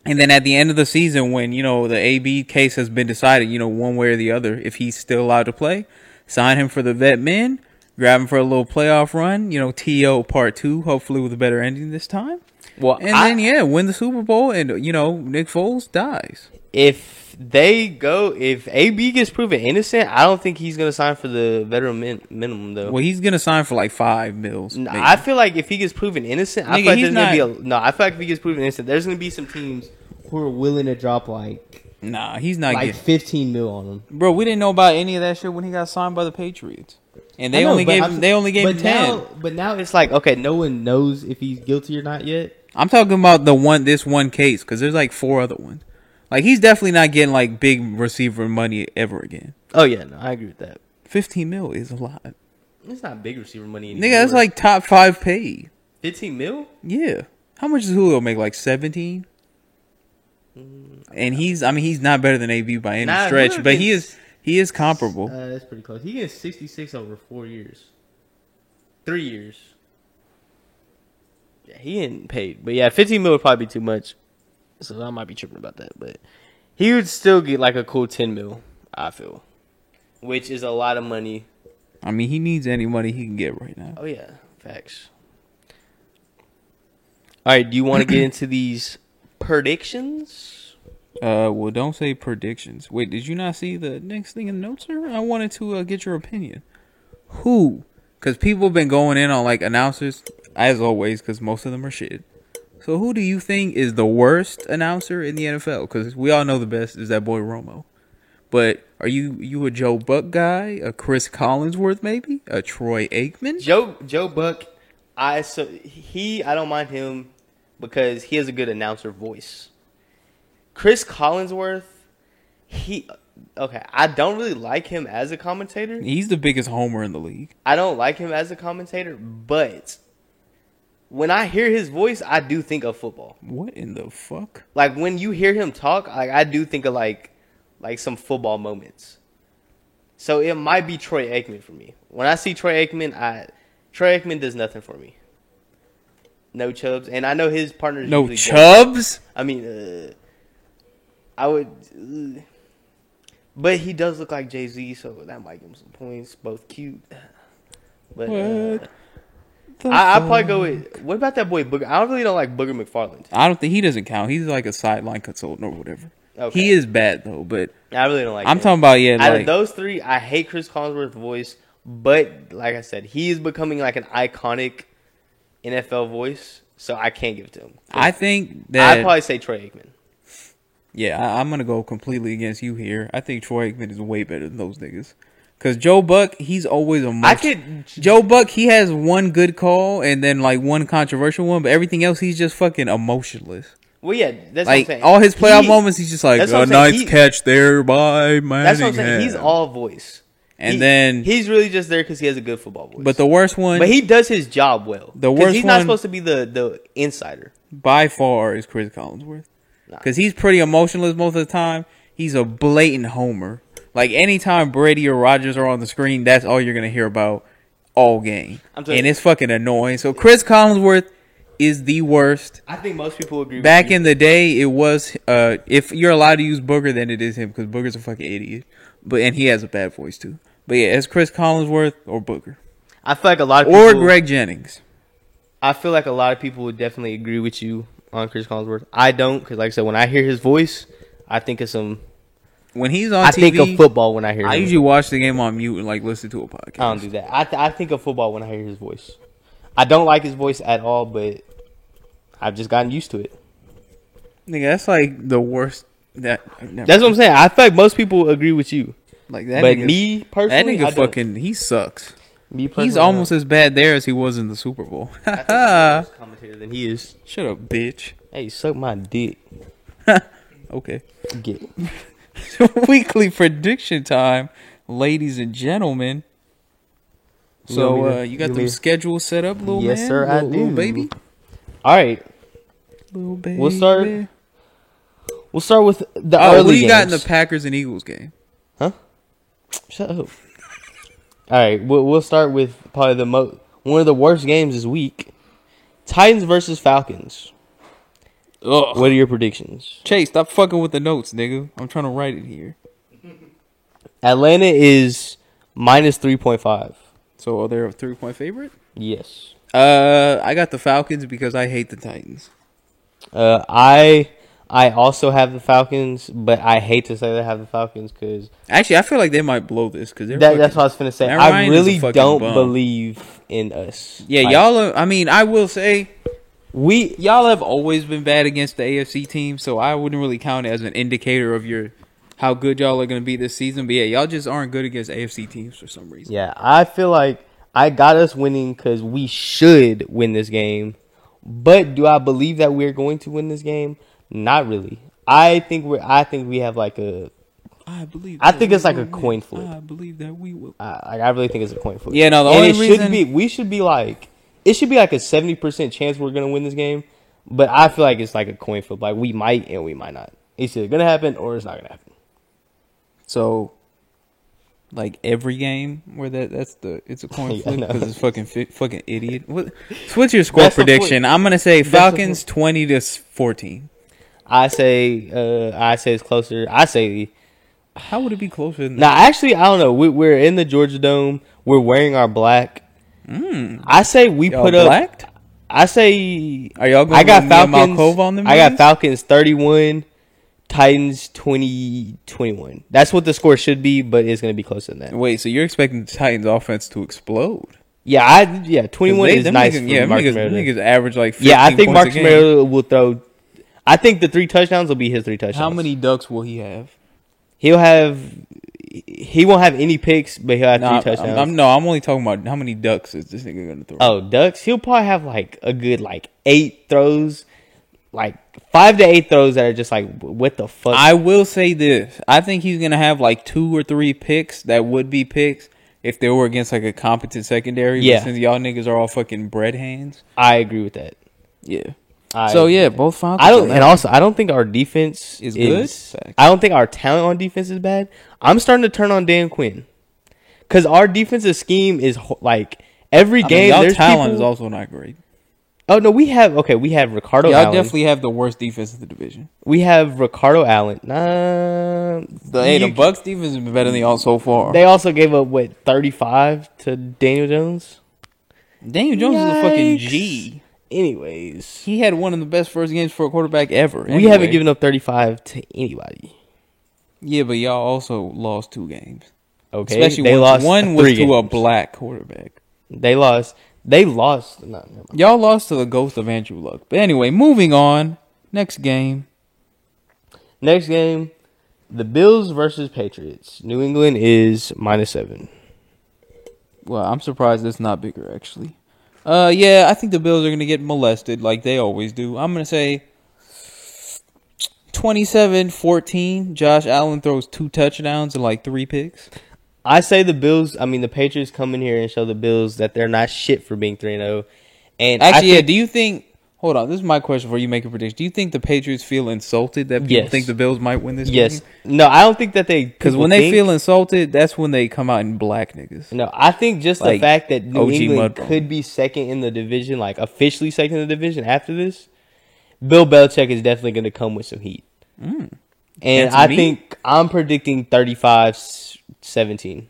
and then at the end of the season when, the AB case has been decided, one way or the other, if he's still allowed to play, sign him for the vet men. Grab him for a little playoff run, TO Part 2, hopefully with a better ending this time. Well, and then, win the Super Bowl and, Nick Foles dies. If AB gets proven innocent, I don't think he's going to sign for the veteran minimum, though. Well, he's going to sign for $5 million. I feel like if he gets proven innocent, I feel like there's going to be I feel like if he gets proven innocent, there's going to be some teams who are willing to drop Nah, he's not getting $15 million on him. Bro, we didn't know about any of that shit when he got signed by the Patriots. And they only gave him 10. But now it's okay, no one knows if he's guilty or not yet. I'm talking about this one case because there's 4 other ones. He's definitely not getting big receiver money ever again. Oh yeah, no, I agree with that. $15 million is a lot. It's not big receiver money anymore. Nigga, that's top 5 pay. $15 million? Yeah. How much does Julio make? 17? And he's not better than AB by any stretch, but he is comparable. That's pretty close. He gets 66 over 4 years. 3 years. Yeah, he ain't paid. But yeah, $15 million would probably be too much. So I might be tripping about that. But he would still get a cool $10 million, I feel. Which is a lot of money. I mean, he needs any money he can get right now. Oh yeah, facts. Alright, do you want to get into these predictions? Well, don't say predictions. Wait, did you not see the next thing in the notes, sir? I wanted to get your opinion. Who? Because people have been going in on announcers. as always, because most of them are shit. So who do you think is the worst announcer in the NFL? Because we all know the best is that boy Romo. But are you a Joe Buck guy? A Chris Collinsworth maybe? A Troy Aikman? Joe Buck, I don't mind him because he has a good announcer voice. Chris Collinsworth, I don't really like him as a commentator. He's the biggest homer in the league. I don't like him as a commentator, but when I hear his voice, I do think of football. What in the fuck? Like when you hear him talk, like I do think of like some football moments. So it might be Troy Aikman for me. When I see Troy Aikman does nothing for me. No Chubbs, and I know his partners. No Chubbs. I mean, I would, but he does look like Jay-Z, so that might give him some points. Both cute, but I'd probably go with. What about that boy Booger? I don't like Booger McFarland. I don't think he doesn't count. He's like a sideline consultant or whatever. Okay. He is bad though, but I really don't like. I'm him. talking about Out of those three, I hate Chris Collinsworth's voice, but like I said, he is becoming like an iconic NFL voice, so I can't give it to him. I think that I'd probably say Troy Aikman. Yeah, I'm gonna go completely against you here. I think Troy Aikman is way better than those niggas. Cause Joe Buck, he's always Joe Buck, he has one good call and then like one controversial one, but everything else he's just fucking emotionless. Well, yeah, that's like what I'm saying. all his playoff moments, he's just like a nice catch there by Manningham. That's what I'm saying. He's all voice, and then he's really just there because he has a good football voice. But the worst one, but he does his job well. The worst he's not supposed to be the insider. By far is Chris Collinsworth, because he's pretty emotionless most of the time. He's a blatant homer. Like anytime Brady or Rodgers are on the screen, that's all you're gonna hear about all game, and it's fucking annoying. So Chris Collinsworth is the worst. I think most people agree. Back in the day, it was if you're allowed to use Booger, then it is him because Booger's a fucking idiot. And he has a bad voice too. But yeah, it's Chris Collinsworth or Booger. I feel like a lot of people, or Greg Jennings. I feel like a lot of people would definitely agree with you on Chris Collinsworth. I don't, because like I said, when I hear his voice, I think of some. When he's on I TV, think of football when I hear him. I usually watch the game on mute and like listen to a podcast. I don't do that. I think of football when I hear his voice. I don't like his voice at all, but I've just gotten used to it. Nigga, that's like the worst. That's what I'm saying. I feel like most people agree with you. Like that, but me personally, that nigga fucking he sucks. Me personally, he's almost as bad there as he was in the Super Bowl. I think he's a worse commentator than he is. Shut up, bitch. Hey, suck my dick. Okay. Get it. Weekly prediction time, ladies and gentlemen. So you got the schedule set up, little man? Yes, sir, I do. Little baby. All right. Little baby. We'll start with the What early do you games. got in the Packers and Eagles game? Huh? Shut up. All right, we'll start with probably one of the worst games this week. Titans versus Falcons. Ugh. What are your predictions? Chase, stop fucking with the notes, nigga. I'm trying to write it here. Atlanta is minus 3.5. So are they a 3-point favorite? Yes. I got the Falcons because I hate the Titans. I also have the Falcons, but I hate to say that I have the Falcons because actually I feel like they might blow this because that's what I was finna say. I really don't believe in us. Yeah, y'all. I will say y'all have always been bad against the AFC team, so I wouldn't really count it as an indicator of how good y'all are going to be this season. But yeah, y'all just aren't good against AFC teams for some reason. Yeah, I feel like I got us winning because we should win this game. But do I believe that we're going to win this game? Not really. I think we have like a. I think it's like a coin flip. I believe that we will. I really think it's a coin flip. Yeah, no. The only reason we should be like it should be like a 70% chance we're gonna win this game. But I feel like it's like a coin flip. Like we might and we might not. It's either gonna happen or it's not gonna happen. So, like every game where it's a coin flip because it's fucking idiot. What's your score prediction? I'm gonna say Falcons 20-14. I say it's closer. How would it be closer than that? Nah, actually, I don't know. We're in the Georgia Dome. We're wearing our black. I say we put up. Blacked? I say. Are y'all going? I got Falcons. On them I got Falcons 31, Titans 20-21. That's what the score should be, but it's gonna be closer than that. Wait, so you're expecting the Titans' offense to explode? Yeah, 21 is nice. Yeah, for Marcus Mariota. niggas average like 15 Yeah, I think points Marcus a game. Mariota will throw. I think the 3 touchdowns will be his 3 touchdowns. How many ducks will he have? He'll have. He won't have any picks, but he'll have 3 touchdowns. I'm only talking about how many ducks is this nigga gonna throw. Oh, ducks. He'll probably have like a good 8 throws, like 5 to 8 throws that are just like, what the fuck? I will say this: I think he's gonna have like 2 or 3 picks that would be picks if they were against like a competent secondary. Yeah. But since y'all niggas are all fucking bread hands. I agree with that. Yeah. Both Falcons. I don't think our defense is good. I don't think our talent on defense is bad. I'm starting to turn on Dan Quinn because our defensive scheme is like every game. Y'all there's talent people, is also not great. Oh no, we have Ricardo Y'all Allen. definitely have the worst defense in the division. We have Ricardo Allen. The Bucks defense has been better than y'all so far. They also gave up 35 to Daniel Jones. Daniel Jones is a fucking G. Anyways, He had one of the best first games for a quarterback ever. we haven't given up 35 to anybody. Yeah, but y'all also lost 2 games. Okay, Especially they lost one was 3 to a games. black quarterback. They lost. They lost. No, never mind. Y'all lost to the ghost of Andrew Luck. But anyway, moving on. Next game. Next game, the Bills versus Patriots. New England is -7. Well, I'm surprised it's not bigger, actually. Yeah, I think the Bills are going to get molested like they always do. I'm going to say 27-14. Josh Allen throws 2 touchdowns and 3 picks. I say the Patriots come in here and show the Bills that they're not shit for being 3-0. And actually, do you think... Hold on, this is my question before you make a prediction. Do you think the Patriots feel insulted that people think the Bills might win this game? Yes. No, I don't think that they... Because when they feel insulted, that's when they come out in black niggas. No, I think just the fact that New England Mudbone could be second in the division, officially second in the division after this, Bill Belichick is definitely going to come with some heat. And I'm predicting 35-17.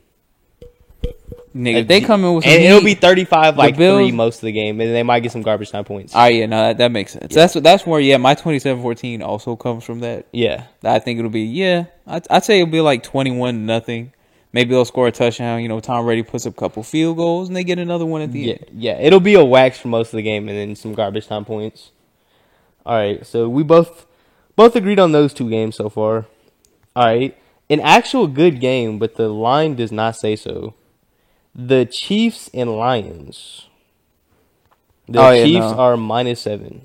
Nigga, if they come in with some and heat, it'll be 35 Bills, 3 most of the game, and they might get some garbage time points. Oh yeah, no, that makes sense. Yeah. That's where my 27-14 also comes from that. Yeah, I think it'll be I'd say it'll be 21-0. Maybe they'll score a touchdown. Tom Brady puts up a couple field goals and they get another one at the end. Yeah, it'll be a wax for most of the game and then some garbage time points. All right, so we both agreed on those 2 games so far. All right, an actual good game, but the line does not say so. The Chiefs and Lions. The Chiefs are -7.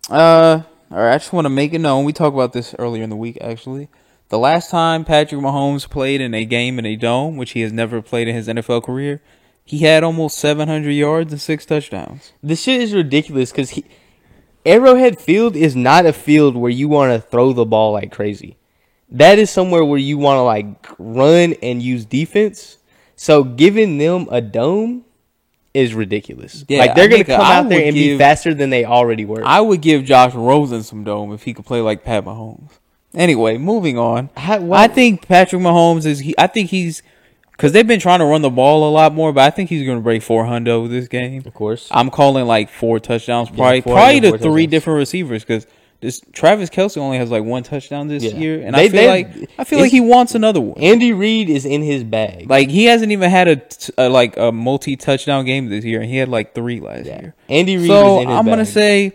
All right, I just want to make it known. We talked about this earlier in the week, actually. The last time Patrick Mahomes played in a game in a dome, which he has never played in his NFL career, he had almost 700 yards and 6 touchdowns. This shit is ridiculous because Arrowhead Field is not a field where you want to throw the ball like crazy. That is somewhere where you want to run and use defense. So giving them a dome is ridiculous. Yeah, they're going to come out there and be faster than they already were. I would give Josh Rosen some dome if he could play like Pat Mahomes. Anyway, moving on. I think Patrick Mahomes he's because they've been trying to run the ball a lot more, but I think he's going to break 400 this game. Of course. I'm calling 4 touchdowns, probably to 3 different receivers because this Travis Kelce only has 1 touchdown this year, and I feel like he wants another one. Andy Reid is in his bag. He hasn't even had a multi-touchdown game this year, and he had 3 last year. Andy Reid is so in his I'm bag. gonna say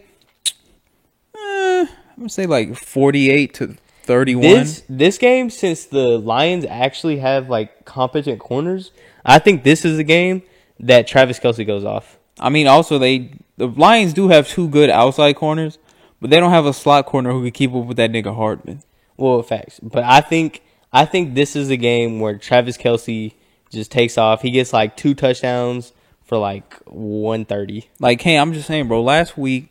48-31. This game, since the Lions actually have competent corners, I think this is a game that Travis Kelce goes off. I mean, also the Lions do have 2 good outside corners. But they don't have a slot corner who can keep up with that nigga Hardman. Well, facts. But I think this is a game where Travis Kelce just takes off. He gets 2 touchdowns for 130. Hey, I'm just saying, bro. Last week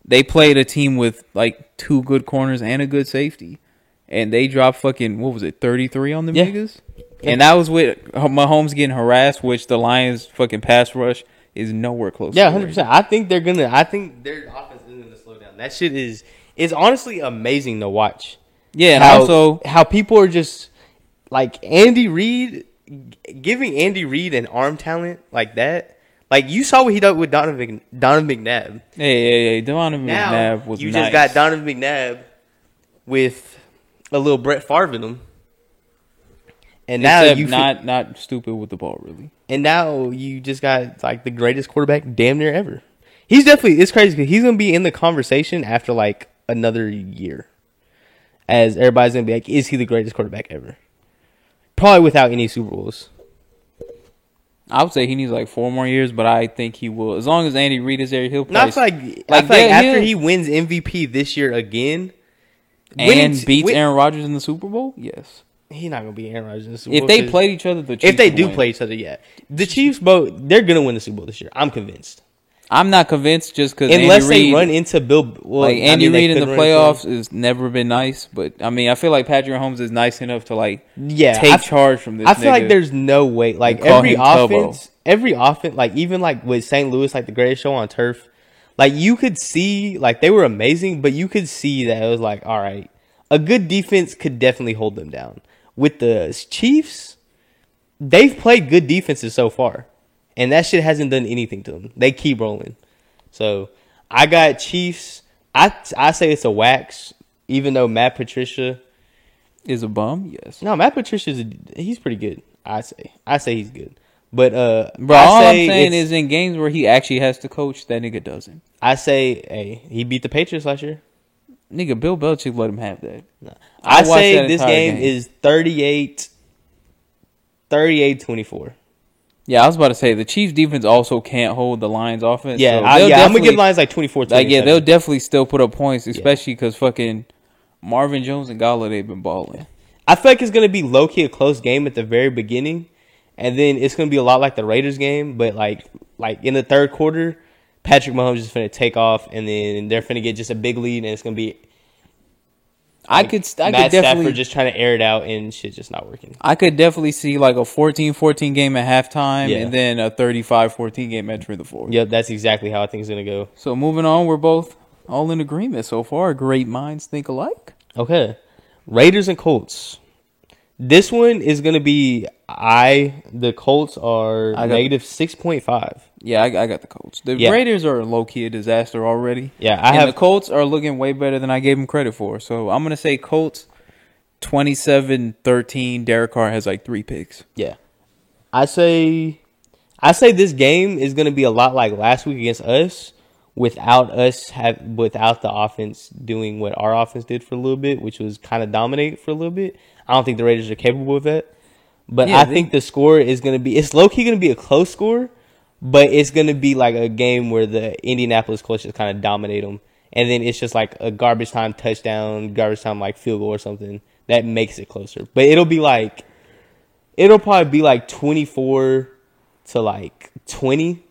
they played a team with 2 good corners and a good safety, and they dropped 33 on them niggas. Yeah. And that was with Mahomes getting harassed, which the Lions fucking pass rush is nowhere close. Yeah, 100%. I think their offense isn't gonna slow down. That shit is honestly amazing to watch. Yeah, and also how people are just Andy Reid, giving Andy Reid an arm talent like that. You saw what he did with Donovan McNabb. Hey, Donovan McNabb was you nice. Just got Donovan McNabb with a little Brett Favre in him. And now Except not stupid with the ball, really. And now you just got like the greatest quarterback damn near ever. He's definitely, it's crazy because he's gonna be in the conversation after like another year, as everybody's gonna be like, is he the greatest quarterback ever? Probably without any Super Bowls. I would say he needs like 4 more years, but I think he will. As long as Andy Reid is there, he'll play. No, I feel like after he wins MVP this year again and beats Aaron Rodgers in the Super Bowl, yes. He's not gonna be Aaron Rodgers in the Super Bowl. If they played each other, the Chiefs if they do win. play each other, yeah, the Chiefs both they're gonna win the Super Bowl this year. I'm convinced. I'm not convinced just because unless Andy Reid, they run into Bill. Well, like Andy Reid in the playoffs has never been nice, but I mean I feel like Patrick Mahomes is nice enough to like take charge from this. I feel like there's no way like every offense, like even like with St. Louis, like the greatest show on turf, like you could see like they were amazing, but you could see that it was like all right, a good defense could definitely hold them down. With the Chiefs, they've played good defenses so far, and that shit hasn't done anything to them. They keep rolling. So I got Chiefs. I say it's a wax, even though Matt Patricia is a bum. Yes. No, Matt Patricia's he's pretty good. I say he's good. But bro, all I'm saying is in games where he actually has to coach, that nigga doesn't. I say, hey, he beat the Patriots last year. Nigga, Bill Belichick let him have that. No. I say this game is 38-24. Yeah, I was about to say the Chiefs defense also can't hold the Lions offense. Yeah, so I'm gonna give Lions like 24-27. Like, yeah, they'll definitely still put up points, especially because fucking Marvin Jones and Golladay been balling. I feel like it's gonna be low key a close game at the very beginning, and then it's gonna be a lot like the Raiders game, but like in the third quarter, Patrick Mahomes is finna take off, and then they're finna get just a big lead, and it's gonna be. I could Matt definitely Stafford just trying to air it out and shit just not working. I could definitely see like a 14-14 game at halftime and then a 35-14 game entering the fourth. Yep, that's exactly how I think it's gonna go. So moving on, we're both all in agreement so far. Great minds think alike. Okay, Raiders and Colts. This one is gonna be the Colts are negative 6.5. Yeah, I got the Colts. The Raiders are low-key a disaster already. Yeah, the Colts are looking way better than I gave them credit for. So I'm going to say Colts 27-13. Derek Carr has like 3 picks. Yeah. I say this game is going to be a lot like last week against us without the offense doing what our offense did for a little bit, which was kind of dominate for a little bit. I don't think the Raiders are capable of that. But I think the score is going to be – it's low-key going to be a close score, but it's going to be like a game where the Indianapolis Colts just kind of dominate them. And then it's just like a garbage time touchdown, garbage time like field goal or something that makes it closer. But it'll probably be like 24 to like 20,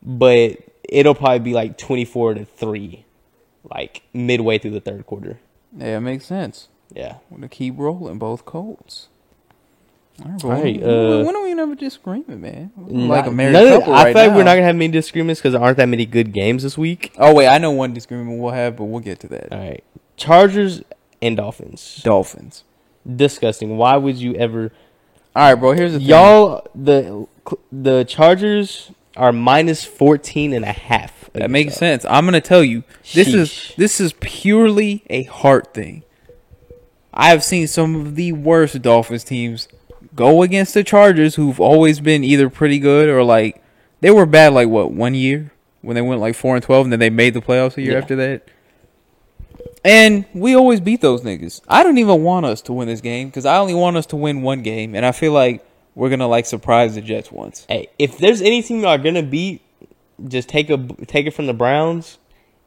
but it'll probably be like 24-3, like midway through the third quarter. Yeah, it makes sense. Yeah. We're going to keep rolling both Colts. All right. When are we gonna have a disagreement, man? Like a married couple I feel like we're not gonna have many disagreements because there aren't that many good games this week. Oh wait, I know one disagreement we'll have, but we'll get to that. All right. Chargers and Dolphins. Dolphins. Disgusting. Why would you ever? All right, bro. Here's the thing. Y'all, the Chargers are minus 14.5. That makes sense. I'm gonna tell you. This is purely a heart thing. I have seen some of the worst Dolphins teams go against the Chargers, who've always been either pretty good or like they were bad. Like what, 1 year when they went like 4-12, and then they made the playoffs a year after that. And we always beat those niggas. I don't even want us to win this game because I only want us to win one game, and I feel like we're gonna like surprise the Jets once. Hey, if there's any team you are gonna beat, just take it from the Browns.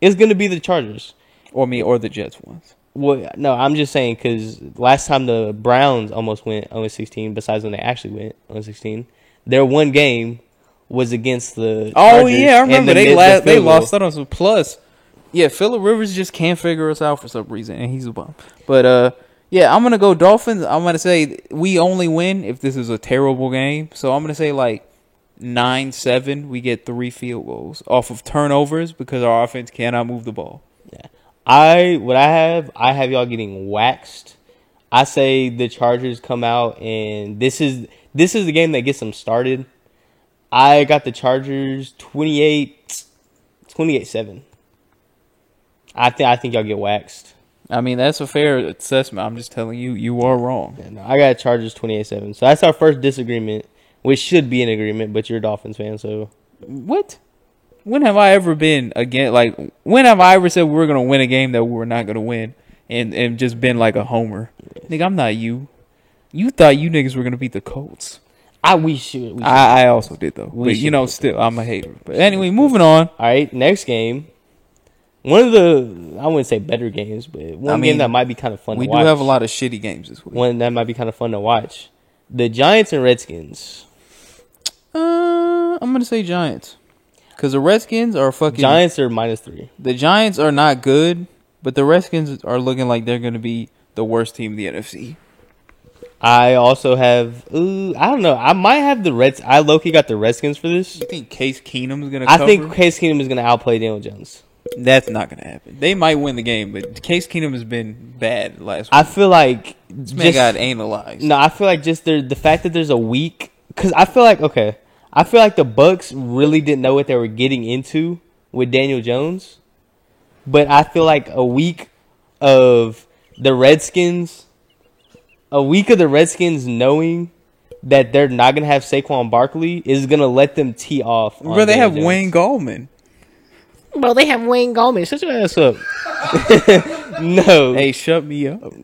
It's gonna be the Chargers, or the Jets once. Well, no, I'm just saying because last time the Browns almost went 0-16, besides when they actually went 0-16, their one game was against the Chargers. Oh, yeah, I remember. They lost that on some plus. Yeah, Phillip Rivers just can't figure us out for some reason, and he's a bum. But, yeah, I'm going to go Dolphins. I'm going to say we only win if this is a terrible game. So I'm going to say, like, 9-7. We get 3 field goals off of turnovers because our offense cannot move the ball. Yeah. I have y'all getting waxed. I say the Chargers come out and this is the game that gets them started. I got the Chargers 28-7. I think y'all get waxed. I mean, that's a fair assessment. I'm just telling you, you are wrong. Yeah, no, I got Chargers 28-7. So that's our first disagreement, which should be an agreement, but you're a Dolphins fan, so. What? When have I ever been again? Like, when have I ever said we were gonna win a game that we were not gonna win, and just been like a homer? Nigga, I'm not you. You thought you niggas were gonna beat the Colts. We should. I also did though. But you know, still, I'm a hater. But anyway, moving on. All right, next game. One of the, I wouldn't say better games, but one game that might be kind of fun to watch. We do have a lot of shitty games this week. One that might be kind of fun to watch. The Giants and Redskins. I'm going to say Giants. Because the Redskins are fucking... Giants are -3. The Giants are not good, but the Redskins are looking like they're going to be the worst team in the NFC. I also have, I don't know. I might have the Reds. I low-key got the Redskins for this. You think Case Keenum is going to cover? I think Case Keenum is going to outplay Daniel Jones. That's not going to happen. They might win the game, but Case Keenum has been bad last week. I feel like this man got analyzed. No, I feel like just the fact that there's a week, because I feel like the Bucs really didn't know what they were getting into with Daniel Jones, but I feel like a week of the Redskins knowing that they're not gonna have Saquon Barkley is gonna let them tee off. Bro, they have Wayne Gallman. Bro, they have Wayne Gallman. Shut your ass up. No. Hey, shut me up.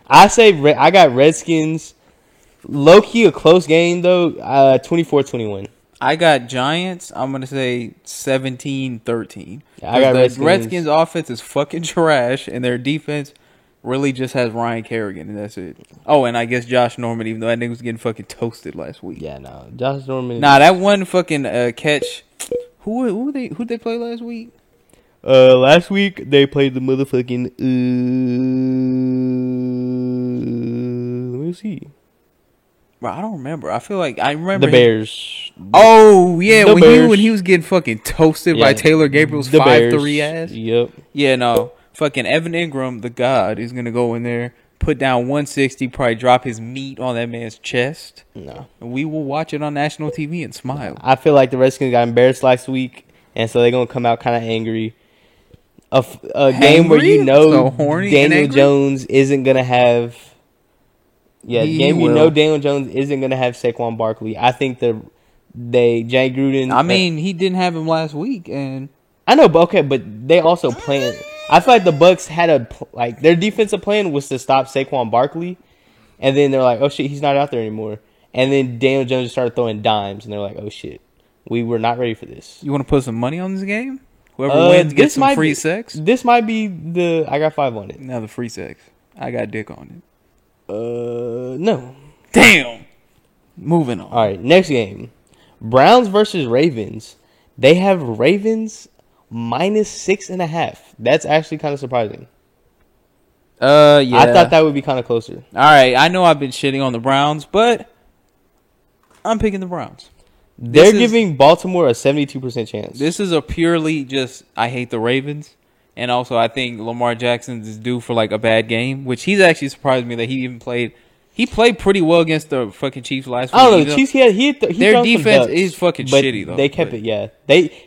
I got Redskins. Low-key a close game, though. 24-21. I got Giants. I'm going to say 17-13. I got Redskins. Redskins' offense is fucking trash, and their defense really just has Ryan Kerrigan, and that's it. Oh, and I guess Josh Norman, even though that nigga was getting fucking toasted last week. Yeah, no. Josh Norman. Nah, that one fucking catch. Who they play last week? Last week they played the motherfucking. Let me see. Bro, I don't remember. I feel like I remember the Bears. Oh yeah, when he was getting fucking toasted by Taylor Gabriel's 5'3" ass. Yep. Yeah, no. Fucking Evan Ingram, the god, is gonna go in there, put down 160, probably drop his meat on that man's chest. No. And we will watch it on national TV and smile. I feel like the Redskins got embarrassed last week, and so they're gonna come out kind of angry. A game where you know Daniel Jones isn't gonna have. Yeah, Daniel Jones isn't gonna have Saquon Barkley. I think Jay Gruden. I mean, he didn't have him last week, and I know, but they also playing. I feel like the Bucs had their defensive plan was to stop Saquon Barkley, and then they're like, oh shit, he's not out there anymore. And then Daniel Jones just started throwing dimes, and they're like, oh shit, we were not ready for this. You want to put some money on this game? Whoever wins gets some free sex. This might be I got 5 on it. Now the free sex. I got dick on it. No. Damn. Moving on. All right, next game. Browns versus Ravens. They have Ravens -6.5. That's actually kind of surprising. Yeah. I thought that would be kind of closer. All right, I know I've been shitting on the Browns, but I'm picking the Browns. They're giving Baltimore a 72% chance. This is a purely just I hate the Ravens. And also, I think Lamar Jackson is due for like a bad game, which he's actually surprised me that he even played. He played pretty well against the fucking Chiefs last week. I don't know. The Chiefs, he their defense is fucking shitty though. They kept it. Yeah,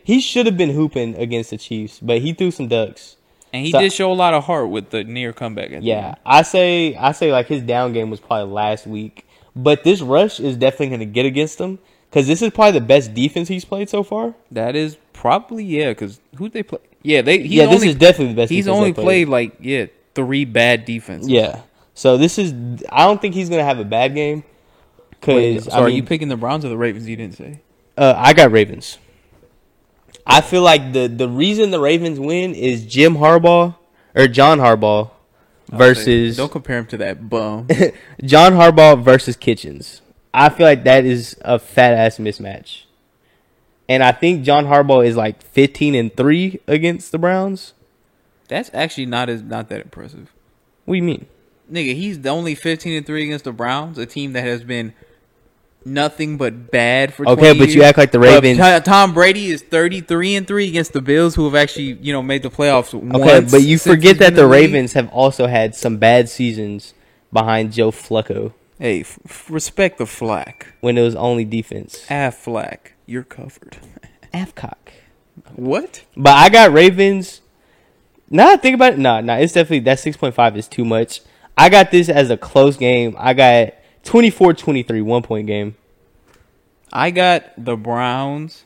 he should have been hooping against the Chiefs, but he threw some ducks. And he did show a lot of heart with the near comeback. Yeah, I say like his down game was probably last week, but this rush is definitely going to get against him because this is probably the best defense he's played so far. That is probably because who'd they play? Yeah, this is definitely the best. He's only played 3 bad defenses. Yeah, so this is. I don't think he's gonna have a bad game. Are you picking the Browns or the Ravens? You didn't say. I got Ravens. I feel like the reason the Ravens win is John Harbaugh versus. Don't compare him to that bum. John Harbaugh versus Kitchens. I feel like that is a fat ass mismatch. And I think John Harbaugh is 15-3 against the Browns. That's actually not that impressive. What do you mean? Nigga, he's only 15-3 against the Browns, a team that has been nothing but bad for 20 years. Okay, but you act like the Ravens. Tom Brady is 33-3 against the Bills, who have actually, made the playoffs once. Okay, but you forget that the Ravens have also had some bad seasons behind Joe Flacco. Hey, respect the flack. When it was only defense. Flack. You're covered. Afcock. What? But I got Ravens. Now I think about it, nah, it's definitely that 6.5 is too much. I got this as a close game. I got 24-23, 1 point game. I got the Browns.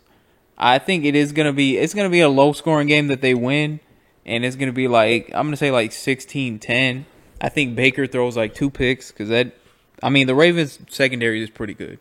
I think it's gonna be a low scoring game that they win, and it's gonna be like I'm gonna say like 16-10. I think Baker throws like 2 picks because the Ravens secondary is pretty good,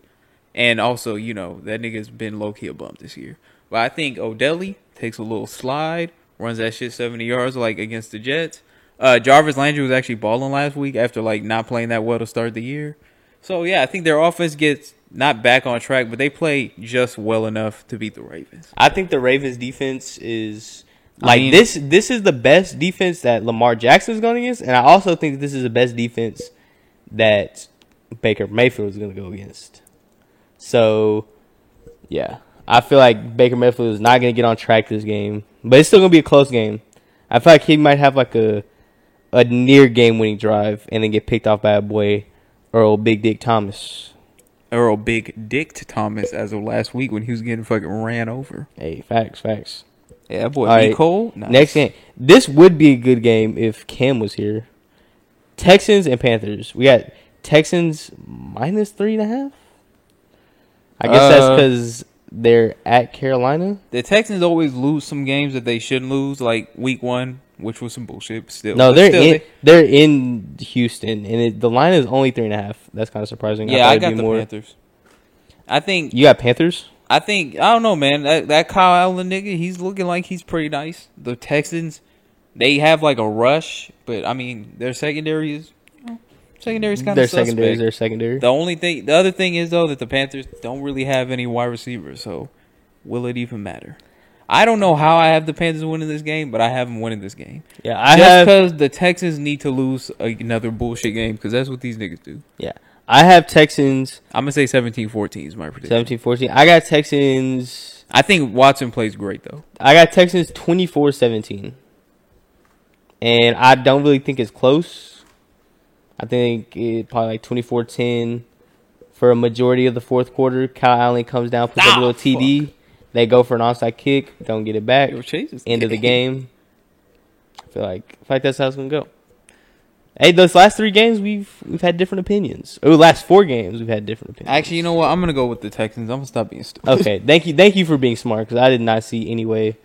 and also that nigga's been low key a bump this year. But I think O'Delly takes a little slide, runs that shit 70 yards like against the Jets. Jarvis Landry was actually balling last week after like not playing that well to start the year. So yeah, I think their offense gets not back on track, but they play just well enough to beat the Ravens. I think the Ravens defense is this is the best defense that Lamar Jackson is going against, and I also think this is the best defense that Baker Mayfield is going to go against. So yeah, I feel like Baker Mayfield is not going to get on track this game, but it's still going to be a close game. I feel like he might have like a near game-winning drive and then get picked off by a boy, Earl Big Dick Thomas. Earl Big Dick Thomas as of last week when he was getting fucking ran over. Hey, facts. Yeah, that boy All B. right, Cole. Nice. Next game. This would be a good game if Cam was here. Texans and Panthers. We got Texans -3.5. I guess that's because they're at Carolina. The Texans always lose some games that they shouldn't lose, like week 1, which was some bullshit. But still, No, they're in Houston, and the line is only 3.5. That's kind of surprising. Yeah, I got the Panthers. I think you got Panthers. I don't know, man. That Kyle Allen nigga, he's looking like he's pretty nice. The Texans, they have like a rush, but I mean their secondary is kind of suspect. Their secondary. The other thing is though that the Panthers don't really have any wide receivers, so will it even matter? I don't know how I have the Panthers winning this game, but I have them winning this game. Yeah, just because the Texans need to lose another bullshit game because that's what these niggas do. Yeah, I have Texans. I'm gonna say 17-14 is my prediction. 17-14. I got Texans. I think Watson plays great though. I got Texans 24-17, and I don't really think it's close. I think it probably like 24-10 for a majority of the fourth quarter. Kyle Allen comes down, puts up a little TD. They go for an onside kick, don't get it back. End of the game. I feel like that's how it's gonna go. Hey, those last 3 games we've had different opinions. Or last 4 games we've had different opinions. Actually, you know what? I'm gonna go with the Texans. I'm gonna stop being stupid. Okay, thank you for being smart because I did not see any way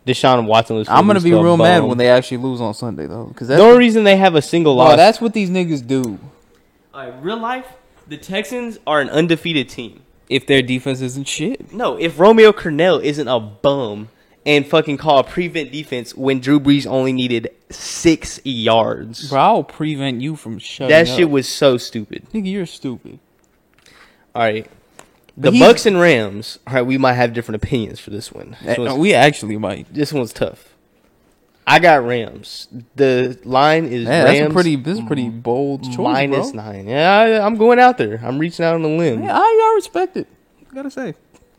Deshaun Watson was. I'm gonna be real mad when they actually lose on Sunday though, because the only reason they have a single loss. That's what these niggas do. Real life, the Texans are an undefeated team. If their defense isn't shit. No, if Romeo Crennel isn't a bum and fucking call a prevent defense when Drew Brees only needed 6 yards. Bro, I'll prevent you from shutting that up. Shit was so stupid. Nigga, you're stupid. All right. The Bucks and Rams, all right, we might have different opinions for this one. We actually might. This one's tough. I got Rams. The line is Rams. This is pretty bold choice, -9. Yeah, I'm going out there. I'm reaching out on a limb. Yeah, I respect it. Gotta say.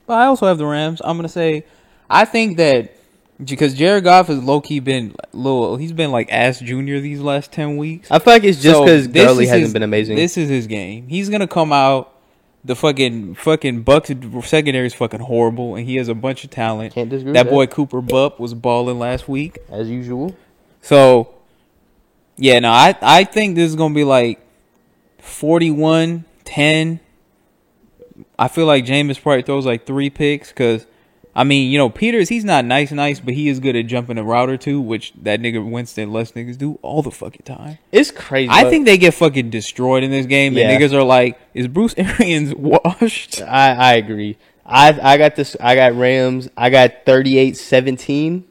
But I also have the Rams. I'm gonna say, I think that because Jared Goff has low key been he's been like ass junior these last 10 weeks. I feel like it's just because Gurley hasn't been amazing. This is his game. He's gonna come out. The fucking Bucks secondary is fucking horrible, and he has a bunch of talent. Can't disagree. That boy Cooper Bupp was balling last week, as usual. So, yeah, no, I think this is gonna be like 41-10. I feel like Jameis probably throws like 3 picks because, I mean, Peters, he's not nice, but he is good at jumping a route or two, which that nigga Winston less niggas do all the fucking time. It's crazy. I think they get fucking destroyed in this game, and niggas are like, is Bruce Arians washed? I agree. I got this. I got Rams. I got 38-17.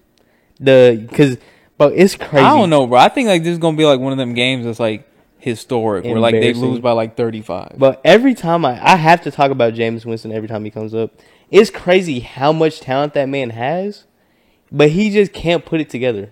But it's crazy. I don't know, bro. I think like this is gonna be like one of them games that's like historic, where like they lose by like 35. But every time I have to talk about Jameis Winston every time he comes up. It's crazy how much talent that man has, but he just can't put it together.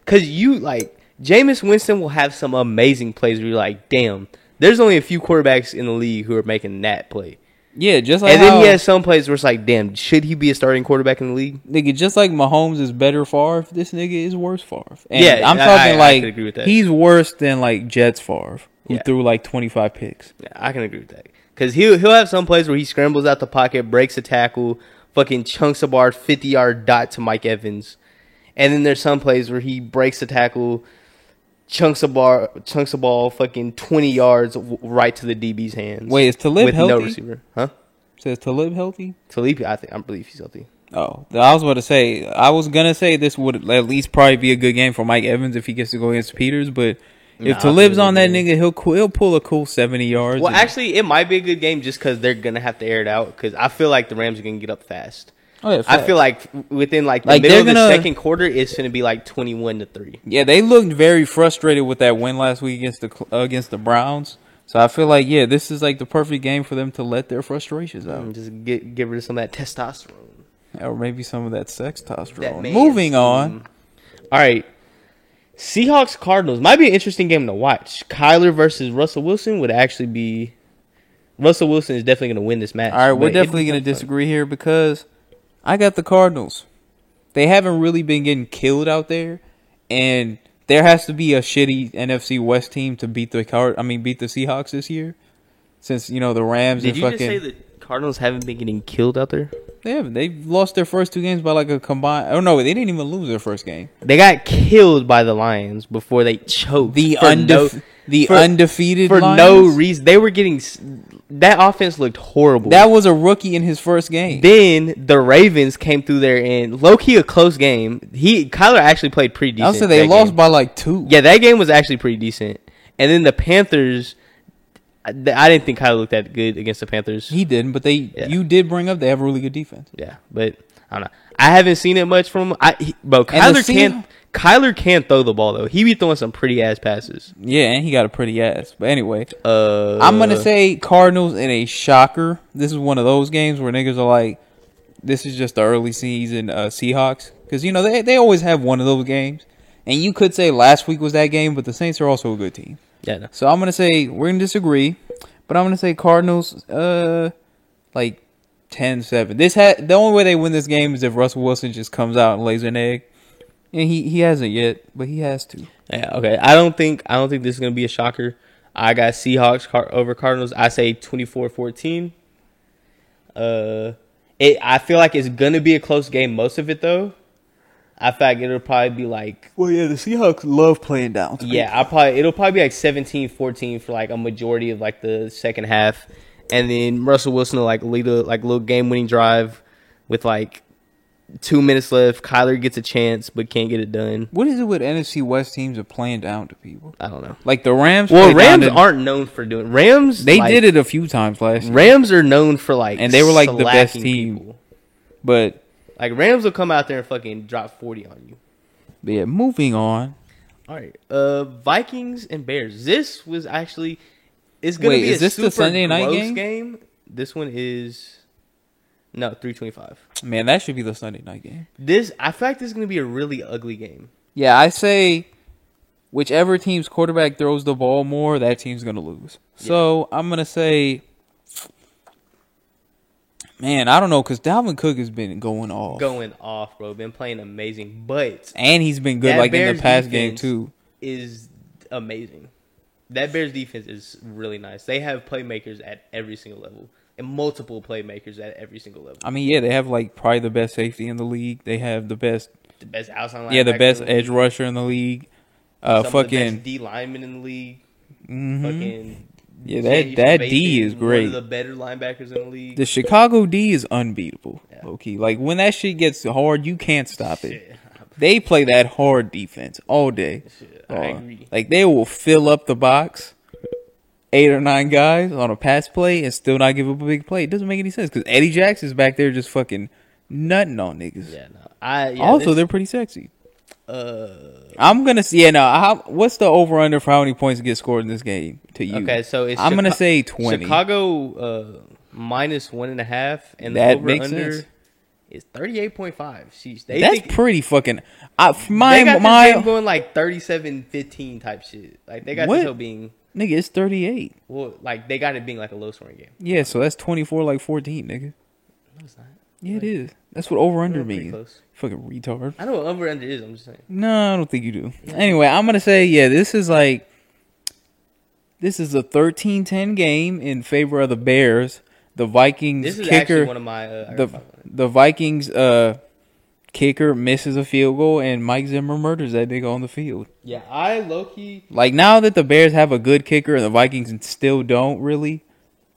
Cause Jameis Winston will have some amazing plays where you're like, damn, there's only a few quarterbacks in the league who are making that play. Yeah, just like and then he has some plays where it's like, damn, should he be a starting quarterback in the league? Nigga, just like Mahomes is better Favre, this nigga is worse Favre. And yeah, I'm talking I can agree with that. He's worse than like Jets Favre, who threw like 25 picks. Yeah, I can agree with that. Because he'll have some plays where he scrambles out the pocket, breaks a tackle, fucking chunks a bar, 50-yard dot to Mike Evans. And then there's some plays where he breaks the tackle, chunks a ball, fucking 20 yards right to the DB's hands. Wait, is Talib with healthy? no receiver? Huh? Says Talib healthy? Talib, I believe he's healthy. Oh, I was about to say. I was gonna say this would at least probably be a good game for Mike Evans if he gets to go against Peters. But if Talib's on that nigga, he'll pull a cool 70 yards. Well, actually, it might be a good game just because they're gonna have to air it out. Because I feel like the Rams are gonna get up fast. Oh, yeah, I feel like within the middle of the second quarter, it's gonna be like 21-3. Yeah, they looked very frustrated with that win last week against the Browns. So I feel like this is like the perfect game for them to let their frustrations out. Just get rid of some of that testosterone. Or maybe some of that sextosterone. That Moving on. All right. Seahawks Cardinals might be an interesting game to watch. Kyler versus Russell Wilson would actually be. Russell Wilson is definitely going to win this match. All right, we're definitely going to disagree here because I got the Cardinals. They haven't really been getting killed out there, and there has to be a shitty NFC West team to beat the Seahawks this year. Since the Rams. Did you just say the Cardinals haven't been getting killed out there? They haven't. They've lost their first two games by like a combined. Oh no, they didn't even lose their first game. They got killed by the Lions before they choked. The undefeated for Lions? no reason. They were getting that offense looked horrible. That was a rookie in his first game. Then the Ravens came through there and low key a close game. Kyler actually played pretty decent. I would say they lost by like 2. Yeah, that game was actually pretty decent. And then the Panthers. I didn't think Kyler looked that good against the Panthers. He didn't, but you did bring up they have a really good defense. Yeah, but I don't know. I haven't seen it much from him. Kyler can throw the ball though. He be throwing some pretty ass passes. Yeah, and he got a pretty ass. But anyway, I'm gonna say Cardinals in a shocker. This is one of those games where niggas are like, this is just the early season Seahawks because they always have one of those games, and you could say last week was that game, but the Saints are also a good team. Yeah. No. So I'm gonna say we're gonna disagree, but I'm gonna say Cardinals like 10-7. The only way they win this game is if Russell Wilson just comes out and lays an egg. And he hasn't yet, but he has to. Yeah, okay. I don't think this is gonna be a shocker. I got Seahawks over Cardinals. I say 24-14. I feel like it's gonna be a close game most of it though. I feel like it'll probably be like. Well, yeah, the Seahawks love playing down. Yeah, it'll probably be like 17-14 for like a majority of like the second half, and then Russell Wilson will like lead a like little game winning drive with like 2 minutes left. Kyler gets a chance but can't get it done. What is it with NFC West teams are playing down to people? I don't know. Like the Rams. Well, Rams aren't known for doing Rams. They did it a few times last year. Rams are known for like, and they were like the best team. People. But like Rams will come out there and fucking drop 40 on you. But yeah, moving on. All right, Vikings and Bears. This was actually it's gonna be is this super the Sunday night game? This one is 3:25. Man, that should be the Sunday night game. I feel like this is gonna be a really ugly game. Yeah, I say whichever team's quarterback throws the ball more, that team's gonna lose. Yeah. So I'm gonna say. Man, I don't know, because Dalvin Cook has been going off. Bro. Been playing amazing. And he's been good like in the past game, too. Is amazing. That Bears defense is really nice. They have playmakers at every single level. And multiple playmakers at every single level. I mean, yeah, they have like probably the best safety in the league. They have the best outside linebacker. Yeah, the best edge rusher in the league. Some of the best D linemen in the league. Mm-hmm. Fucking yeah, that D is great. One of the better linebackers in the league. The Chicago D is unbeatable. Yeah. Okay, like when that shit gets hard, you can't stop it. They play that hard defense all day. I agree. Like they will fill up the box, 8 or 9 guys on a pass play, and still not give up a big play. It doesn't make any sense because Eddie Jackson's back there just fucking nutting on niggas. Yeah, no. Also, they're pretty sexy. I'm gonna see. Yeah, no. What's the over under for how many points get scored in this game to you? Okay, so I'm gonna say 20. Chicago minus 1.5, and that the over makes under sense. is 38.5. That's pretty fucking. They got this game going like 37-15 type shit. Like they got this whole being. Nigga, it's 38. Well, like they got it being like a low scoring game. Yeah, so that's 24 like 14, nigga. No, it's not. Yeah, it is. That's what over under Pretty means. close. Fucking retard. I know what over under is. I'm just saying. No, I don't think you do. Anyway, I'm gonna say this is a 13-10 game in favor of the Bears. The Vikings This is kicker. actually one of my. The Vikings kicker misses a field goal and Mike Zimmer murders that nigga on the field. Yeah, I low-key... Like, now that the Bears have a good kicker and the Vikings still don't really,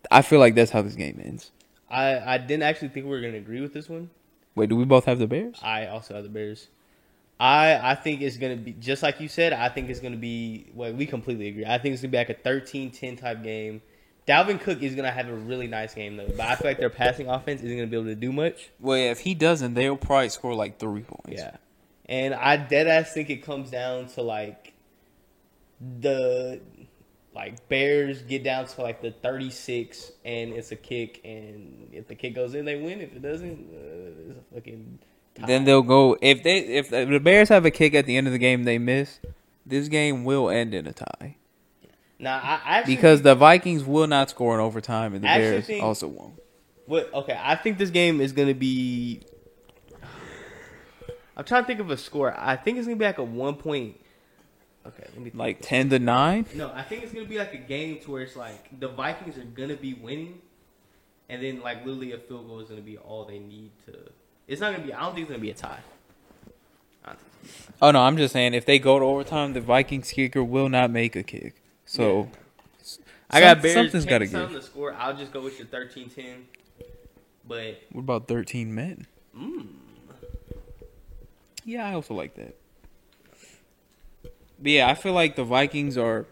I feel like that's how this game ends. I didn't actually think we were going to agree with this one. Wait, do we both have the Bears? I also have the Bears. I think it's going to be, just like you said, I think it's going to be, well, we completely agree. I think it's going to be like a 13-10 type game. Dalvin Cook is going to have a really nice game, though. But I feel like their passing offense isn't going to be able to do much. Well, yeah, if he doesn't, they'll probably score like 3 points. Yeah. And I deadass think it comes down to, like, the, like, Bears get down to, like, the 36, and it's a kick. And if the kick goes in, they win. If it doesn't, it's a fucking tie. Then they'll go, if the Bears have a kick at the end of the game they miss, this game will end in a tie. Now, I actually Because the Vikings will not score in overtime, and the Bears think- also won't. Okay, I think this game is going to be... I'm trying to think of a score. I think it's going to be like a 1 point... Okay, let me think. Like 10-9? No, I think it's going to be like a game to where it's like the Vikings are going to be winning, and then like literally a field goal is going to be all they need to... It's not going to be... I don't think it's going to be a tie. I don't think it's gonna be a tie. Oh, no, I'm just saying, if they go to overtime, the Vikings kicker will not make a kick. So, I got Bears. Something's got to Take something give. to score. I'll just go with your 13-10. But... What about 13 men? Yeah, I also like that. But yeah, I feel like the Vikings are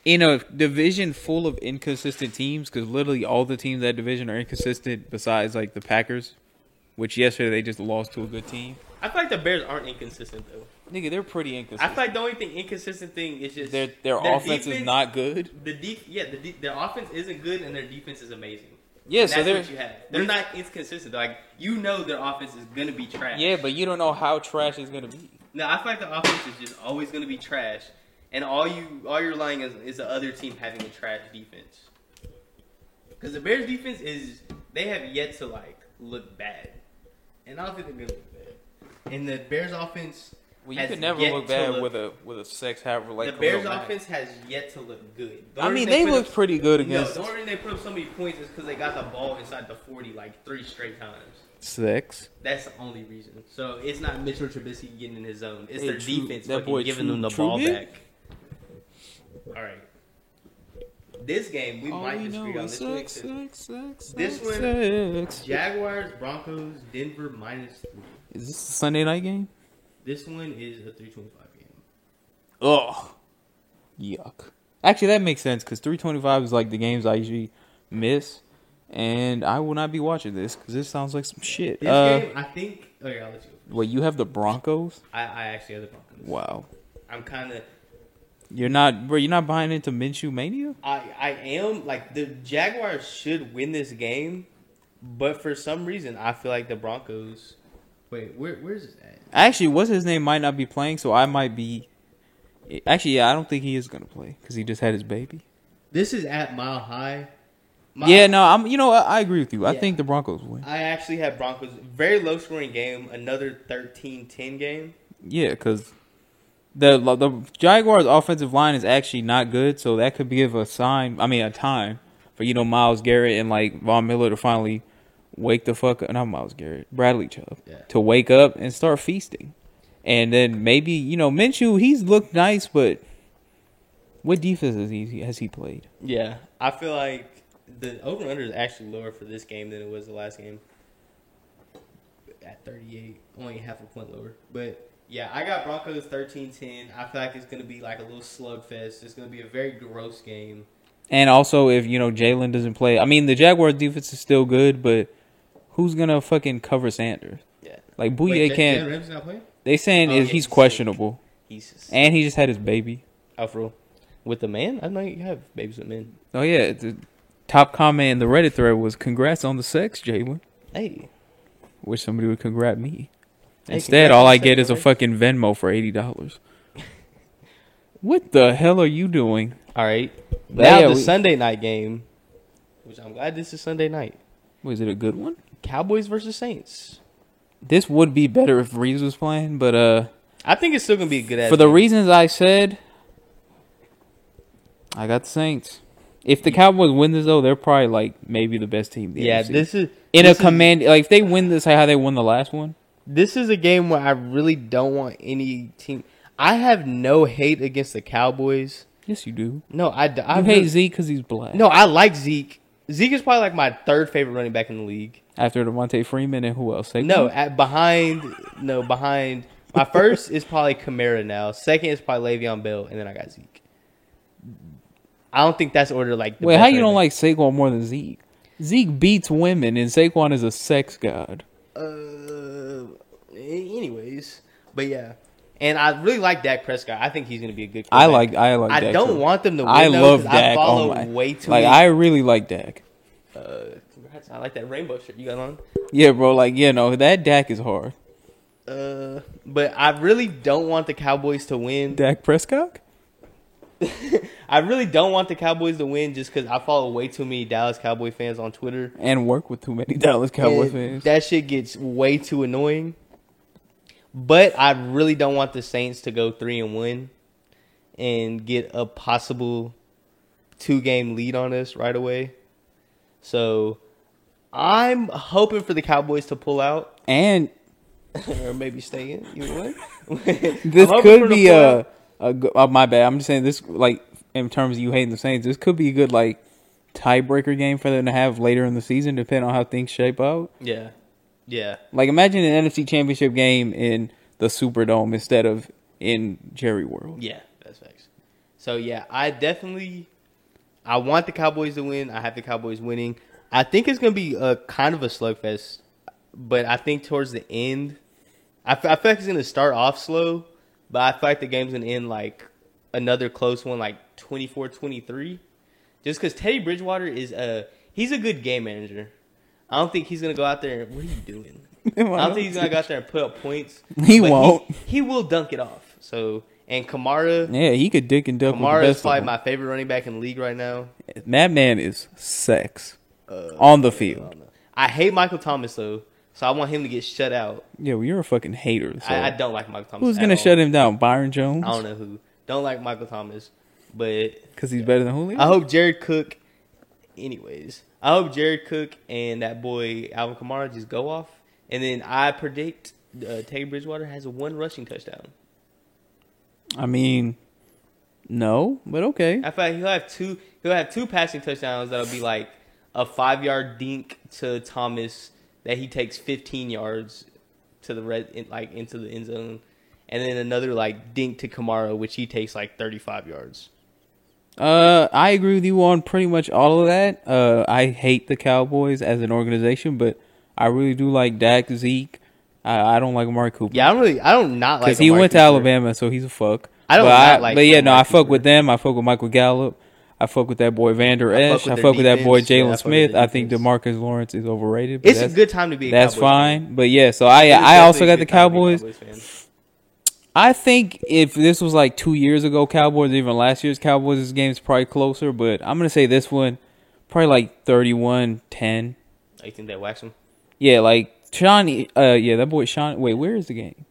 in a division full of inconsistent teams because literally all the teams in that division are inconsistent besides like the Packers, which yesterday they just lost to a good team. I feel like the Bears aren't inconsistent, though. Nigga, they're pretty I inconsistent. feel like the only thing inconsistent thing is just Their offense is not good. Their offense isn't good and their defense is amazing. Yeah, And so that's what you have. They're not inconsistent. Like their offense is gonna be trash. Yeah, but you don't know how trash it's gonna be. No, I feel like the offense is just always gonna be trash, and all you're relying is the other team having a trash defense. Because the Bears defense they have yet to like look bad, and I don't think they're gonna look bad. And the Bears offense. Well, you has could never yet look to bad look- with a sex haver like the Bears Khalil Mack. offense has yet to look good. The I only mean, reason they put looked up- pretty good No, against the only reason they put up so many points is because they got the ball inside the 40 like 3 straight times. sex. That's the only reason. So it's not Mitchell Trubisky getting in his zone. It's Hey, their True- defense that fucking boy giving True- them the True ball Bit? back. All right. This game we might disagree on this one. 'Cause This one- Sex. Jaguars, Broncos, Denver -3. Is this the Sunday night game? This one is a 325 game. Ugh. Yuck. Actually, that makes sense because 325 is like the games I usually miss, and I will not be watching this because this sounds like some shit. This game, I think. Okay, I'll let you go. Wait, you have the Broncos? I actually have the Broncos. Wow. I'm kind of. You're not buying into Minshew Mania? I am like the Jaguars should win this game, but for some reason I feel like the Broncos. Wait, where's this at? Actually, what's his name might not be playing, so I might be. Actually, yeah, I don't think he is gonna play because he just had his baby. This is at Mile High. Yeah, no, I'm. You know, what? I agree with you. I Yeah. think the Broncos win. I actually have Broncos. Very low scoring game. Another 13-10 game. Yeah, because the Jaguars' offensive line is actually not good, so that could give a sign. I mean, a time for Myles Garrett and like Von Miller to finally wake the fuck up. Not Myles Garrett, Bradley Chubb to wake up and start feasting, and then maybe Minshew. He's looked nice, but what defense has he played? Yeah, I feel like the over under is actually lower for this game than it was the last game. At 38, only half a point lower, but. Yeah, I got Broncos 13-10. I feel like it's going to be like a little slugfest. It's going to be a very gross game. And also, if Jalen doesn't play, I mean, the Jaguars' defense is still good, but who's gonna fucking cover Sanders? Yeah, Like Bouye can't. Jalen Ramsey not playing? They saying he's sick. questionable, He's sick. and he just had his baby. Oh, for real? With the man? I know you have babies with men. Oh yeah, the top comment in the Reddit thread was "Congrats on the sex, Jalen." Hey. Wish somebody would congrat me. Hey, Instead, congrats all on I the get sex, is a right? fucking Venmo for $80. What the hell are you doing? All right. But Now yeah, the we- Sunday night game, which I'm glad this is Sunday night. Was it a good one? Cowboys versus Saints. This would be better if Reeves was playing, but I think it's still going to be a good ass for the game. reasons I said, I got the Saints. If the Cowboys win this, though, they're probably like maybe the best team. In the Yeah, AFC. this is in this a command. Like if they win this, how they won the last one, This is a game where I really don't want any team. I have no hate against the Cowboys. Yes, you do. No, I You hate Zeke because he's black. No, I like Zeke. Zeke is probably like my third favorite running back in the league. After Devontae Freeman and who else? Saquon? No, behind. My first is probably Kamara now. Second is probably Le'Veon Bell, and then I got Zeke. I don't think that's order like. Wait, how you don't like Saquon more than Zeke? Zeke beats women, and Saquon is a sex god. Anyways, but yeah, and I really like Dak Prescott. I think he's gonna be a good. I like I Dak don't too. want them to win. I though, love 'cause Dak. I follow Oh my. way too. Like many. I really like Dak. Congrats! I like that rainbow shirt you got on. Yeah, bro. Like that Dak is hard. But I really don't want the Cowboys to win. Dak Prescott. I really don't want the Cowboys to win just because I follow way too many Dallas Cowboy fans on Twitter. And work with too many Dallas Cowboys And fans. that shit gets way too annoying. But I really don't want the Saints to go 3-1 and get a possible 2-game lead on us right away. So I'm hoping for the Cowboys to pull out And or maybe stay in. You know what? this could be my bad. I'm just saying this, like, in terms of you hating the Saints, this could be a good, like, tiebreaker game for them to have later in the season, depending on how things shape out. Yeah. Yeah. Like, imagine an NFC Championship game in the Superdome instead of in Jerry World. Yeah, that's facts. So, yeah, I want the Cowboys to win. I have the Cowboys winning. I think it's going to be a kind of a slugfest, but I think towards the end, I feel like it's going to start off slow, but I feel like the game's going to end like another close one, like 24-23. Just because Teddy Bridgewater he's a good game manager. I don't think he's going to go out there and, what are you doing? I don't think he's going to go out there and put up points. He won't. He will dunk it off. So, and Kamara. Yeah, he could dick and dunk with the Kamara is best probably of my them. favorite running back in the league right now. That man is sex on the field. I hate Michael Thomas, though, so I want him to get shut out. Yeah, well, you're a fucking hater. So. I don't like Michael Thomas. Who's going to shut him down? Byron Jones? I don't know who. Don't like Michael Thomas, but Because he's better than Julio? I hope Jared Cook. Anyways, I hope Jared Cook and that boy Alvin Kamara just go off, and then I predict Teddy Bridgewater has one rushing touchdown. I mean, no, but okay. I feel like he'll have two passing touchdowns that'll be like a 5-yard dink to Thomas that he takes 15 yards to the into the end zone, and then another like dink to Kamara which he takes like 35 yards. I agree with you on pretty much all of that. I hate the Cowboys as an organization, but I really do like Dak, Zeke. I don't like Amari Cooper. Yeah, I don't not like because he Amari went to Cooper. Alabama, so he's a fuck. I don't not like but yeah, no, Amari I fuck Cooper. with them. I fuck with Michael Gallup. I fuck with that boy Vander Esch. I fuck with that boy defense. Yeah, I Jalen fuck with Smith. their I think defense. DeMarcus Lawrence is overrated. But It's a good time to be a That's Cowboys fine. fan. But yeah, so It's I also definitely got a the good time to be a Cowboys. fan. I think if this was like 2 years ago, Cowboys, even last year's Cowboys, this game's probably closer. But I'm gonna say this one, probably like 31-10. Oh, you think they wax him? Yeah, like Sean. Yeah, that boy Sean. Wait, where is the game?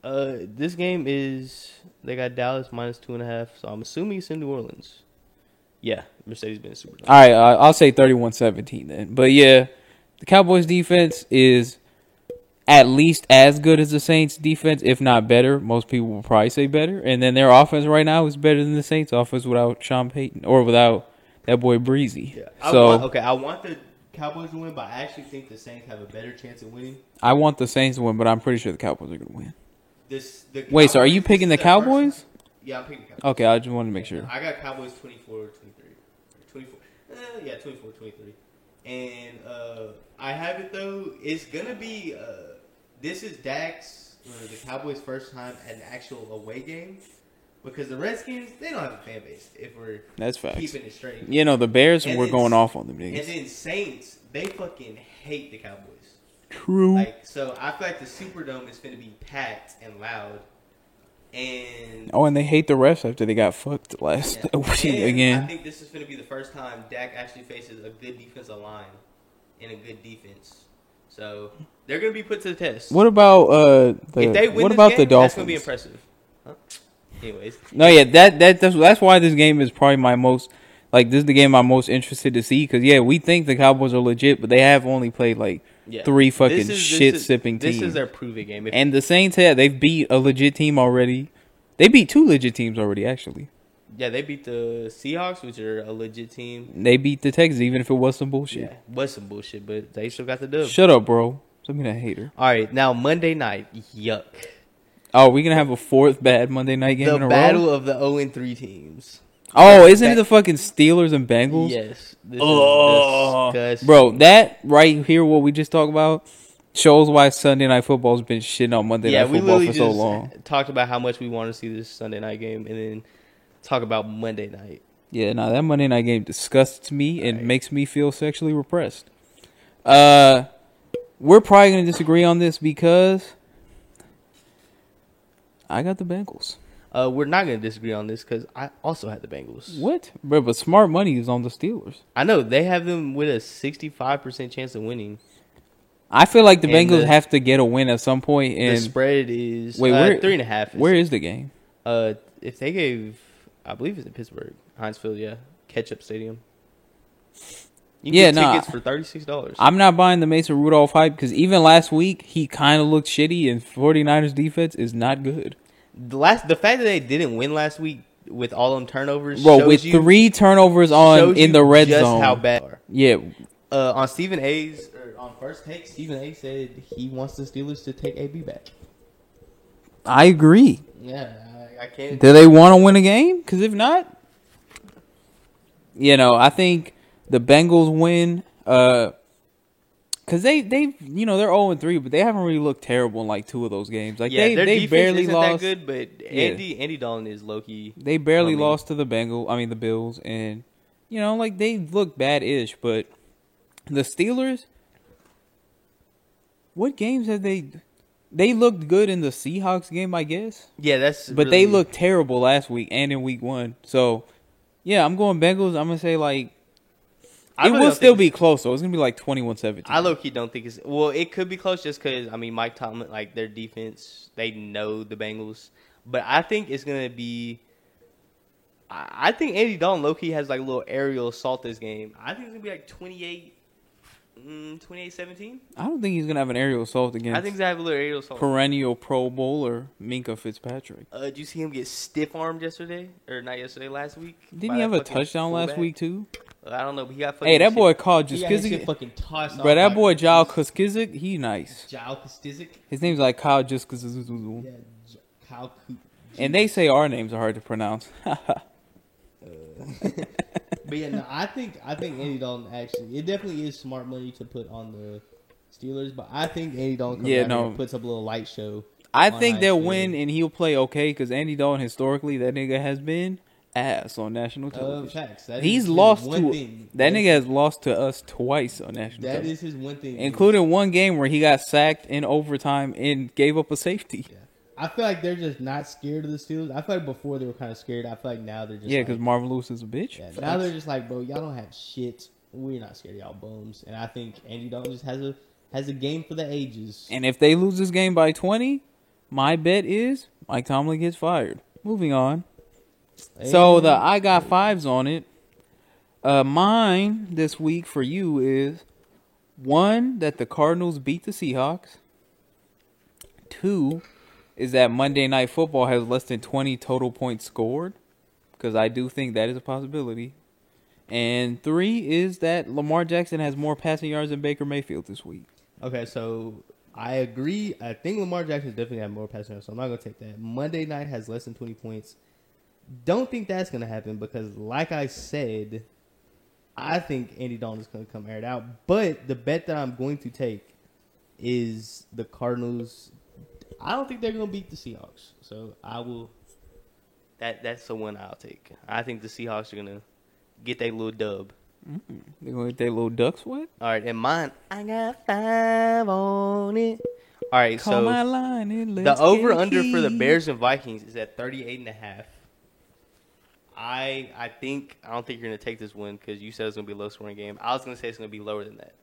This game is they got Dallas -2.5, so I'm assuming it's in New Orleans. Yeah, Mercedes-Benz Superdome. All right, I'll say 31-17 then. But yeah, the Cowboys defense is at least as good as the Saints defense, if not better. Most people will probably say better. And then their offense right now is better than the Saints offense without Sean Payton or without that boy Breezy. Yeah. I want the Cowboys to win, but I actually think the Saints have a better chance of winning. I want the Saints to win, but I'm pretty sure the Cowboys are going to win. Wait, so are you picking the Cowboys? Yeah, I'm picking the Cowboys. Okay, I just wanted to make sure. I got Cowboys 24-23. 24. 24-23. And I have it though. It's gonna be. This is Dak's the Cowboys' first time at an actual away game because the Redskins they don't have a fan base. If we're That's facts. keeping it straight. You know, the Bears And were then- going off on them And niggas. then Saints, they fucking hate the Cowboys. True. Like so, I feel like the Superdome is gonna be packed and loud. And Oh, and they hate the refs after they got fucked last yeah. week And I again. think this is going to be the first time Dak actually faces a good defensive line and a good defense. So they're going to be put to the test. What about if they win what this about game, the Dolphins? That's going to be impressive. Huh? Anyways, No, yeah, that's why this game is probably my most Like, this is the game I'm most interested to see. Because, yeah, we think the Cowboys are legit, but they have only played, like, Yeah. 3 fucking shit-sipping teams. This is their prove-it game. And the Saints, they've beat a legit team already. They beat 2 legit teams already, actually. Yeah, they beat the Seahawks, which are a legit team. They beat the Texans, even if it was some bullshit. Yeah, was some bullshit, but they still got the dub. Shut up, bro. Some me that hater. All right, now Monday night. Yuck. Oh, we gonna have a 4th bad Monday night game in a The battle row? of the 0-3 teams. Oh, isn't it the fucking Steelers and Bengals? Yes. This Oh, is disgusting. bro, that right here, what we just talked about, shows why Sunday Night Football's been shitting on Monday Night we Football literally for so just long. talked about how much we want to see this Sunday night game, and then talk about Monday night. Yeah, no, that Monday night game disgusts me and Right. makes me feel sexually repressed. We're probably gonna disagree on this because I got the Bengals. We're not going to disagree on this because I also had the Bengals. What? But smart money is on the Steelers. I know they have them with a 65% chance of winning. I feel like the And Bengals the- have to get a win at some point. The And spread is Wait, where- 3.5. where is the game? If they gave, I believe it's in Pittsburgh, Heinz Field, yeah, Ketchup Stadium. You can Yeah, get nah. tickets for $36. I'm not buying the Mason Rudolph hype because even last week he kind of looked shitty, and 49ers defense is not good. The fact that they didn't win last week with all them turnovers, Bro, shows with you, 3 turnovers shows in you the red just zone. how bad they are. Yeah, On Stephen A's or on First Take, Stephen A said he wants the Steelers to take AB back. I agree. Yeah, I can't. Do they want to win a game? Because if not, I think the Bengals win. Because they they're 0-3, but they haven't really looked terrible in like 2 of those games. Like Yeah, their they defense barely isn't lost. that good, but Andy Dalton is low key. They barely I mean- lost to the the Bills, and like they look bad-ish. But the Steelers, what games have they? They looked good in the Seahawks game, I guess. Yeah, that's. But really, they looked terrible last week and in week 1. So, yeah, I'm going Bengals. I'm gonna say like I it really will don't still think be close. So it's gonna be like 21-17. I low key don't think it's. Well, it could be close just because Mike Tomlin, like their defense, they know the Bengals, but I think it's gonna be. I think Andy Dalton low key has like a little aerial assault this game. I think it's gonna be like 28-17. I don't think he's gonna have an aerial assault against I think he's gonna have a little aerial assault. perennial Pro Bowler Minka Fitzpatrick. Did you see him get stiff armed yesterday or not yesterday? Last week? Didn't by he have that a fucking touchdown last fullback? week too? I don't know, but he got fucking. Hey, that shit- boy called he got his shit Juskizik. fucking tossed Bro, off that by boy the- Jao Kuskizik, he nice. Jao Kuskizik? His name's like Kyle Juskizik. Yeah, Kyle Coop. And they say our names are hard to pronounce. But yeah, no, I think Andy Dalton actually, it definitely is smart money to put on the Steelers, but I think Andy Dalton comes out here and puts up a little light show. I on think they'll Heinz win Field. and he'll play okay because Andy Dalton historically that nigga has been ass on national television. Facts. That is He's his lost one to thing. that nigga has lost to us twice on national That television, is his one thing, including one game where he got sacked in overtime and gave up a safety. Yeah. I feel like they're just not scared of the Steelers. I feel like before they were kind of scared. I feel like now they're just Yeah, like, because Marvin Lewis is a bitch. yeah, now they're just like, bro, y'all don't have shit. We're not scared of y'all bums. And I think Andy Dalton just has a game for the ages. And if they lose this game by 20, my bet is Mike Tomlin gets fired. Moving on. So the I got 5s on it. Mine this week for you is 1, that the Cardinals beat the Seahawks. 2 is that Monday Night Football has less than 20 total points scored, because I do think that is a possibility. And 3 is that Lamar Jackson has more passing yards than Baker Mayfield this week. Okay, so I agree. I think Lamar Jackson definitely have more passing yards, so I'm not gonna take that. Monday night has less than 20 points. Don't think that's gonna happen because, like I said, I think Andy Dalton is gonna come aired out. But the bet that I'm going to take is the Cardinals. I don't think they're gonna beat the Seahawks, so I will. That's the one I'll take. I think the Seahawks are gonna get their little dub. They're going to get their little ducks wet. All right, and mine, I got 5 on it. All right, Call so my line and the let's over get under for the key. Bears and Vikings is at 38.5. I don't think you're gonna take this one because you said it's gonna be a low scoring game. I was gonna say it's gonna be lower than that.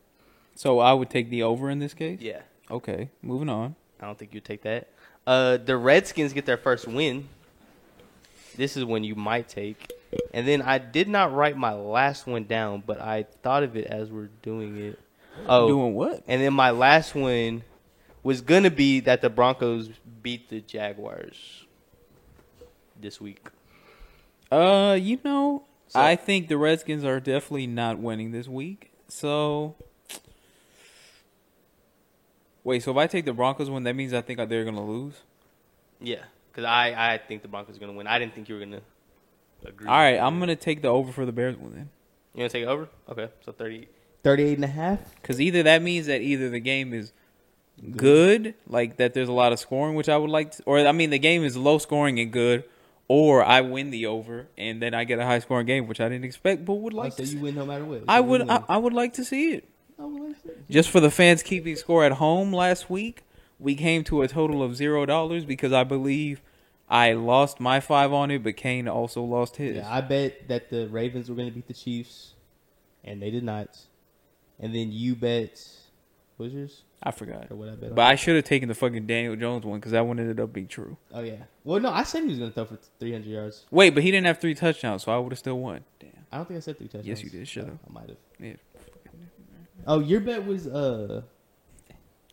So I would take the over in this case? Yeah, Okay, moving on. I don't think you'd take that. The Redskins get their first win. This is one you might take. And then I did not write my last one down, but I thought of it as we're doing it. Oh, Doing what? and then my last one was gonna be that the Broncos beat the Jaguars this week. You know, So- I think the Redskins are definitely not winning this week. So, wait. So if I take the Broncos win, that means I think they're gonna lose. Yeah, because I think the Broncos are gonna win. I didn't think you were gonna agree. All right, I'm gonna take the over for the Bears win then. You gonna take it over? Okay, so 38 and a half. Because either that means that either the game is good, like that there's a lot of scoring, which I would like to, or I mean the game is low scoring and good, or I win the over and then I get a high scoring game, which I didn't expect, but would like So to. you win no matter what. I So would. you win. I would like to see it. I would like to say. Just for the fans keeping score at home last week, we came to a total of $0 because I believe I lost my 5 on it, but Kane also lost his. Yeah, I bet that the Ravens were going to beat the Chiefs, and they did not. And then you bet, what was yours? I forgot. Or what I bet on? But I should have taken the fucking Daniel Jones one because that one ended up being true. Oh, yeah. Well, no, I said he was going to throw for 300 yards. Wait, but he didn't have 3 touchdowns, so I would have still won. Damn. I don't think I said 3 touchdowns. Yes, you did. Shut up. I might have. Yeah. Oh, your bet was, fuck,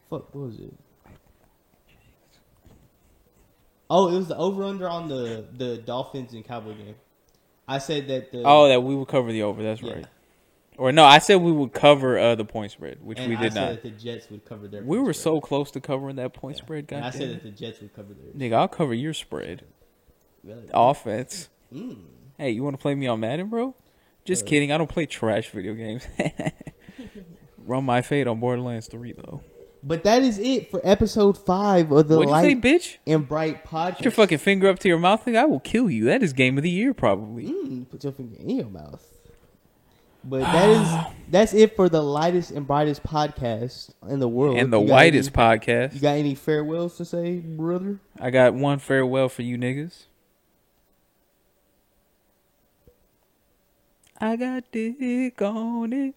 what was it? Oh, it was the over-under on the Dolphins and Cowboy game. I said that the... Oh, that we would cover the over. That's Yeah. right. Or no, I said we would cover the point spread, which and we I did said not. that the Jets would cover their We point were spread. so close to covering that point Yeah. spread, And I goddamn. said that the Jets would cover theirs. Nigga, I'll cover your spread. Really? Offense. Mm. Hey, you want to play me on Madden, bro? Just kidding. I don't play trash video games. Run my fate on Borderlands 3, though. But that is it for episode 5 of the What'd you say, Light bitch? and Bright podcast. Put your fucking finger up to your mouth, nigga. I will kill you. That is game of the year, probably. Put your finger in your mouth. But that's it for the lightest and brightest podcast in the world. And the You got whitest any- podcast. You got any farewells to say, brother? I got one farewell for you niggas. I got dick on it.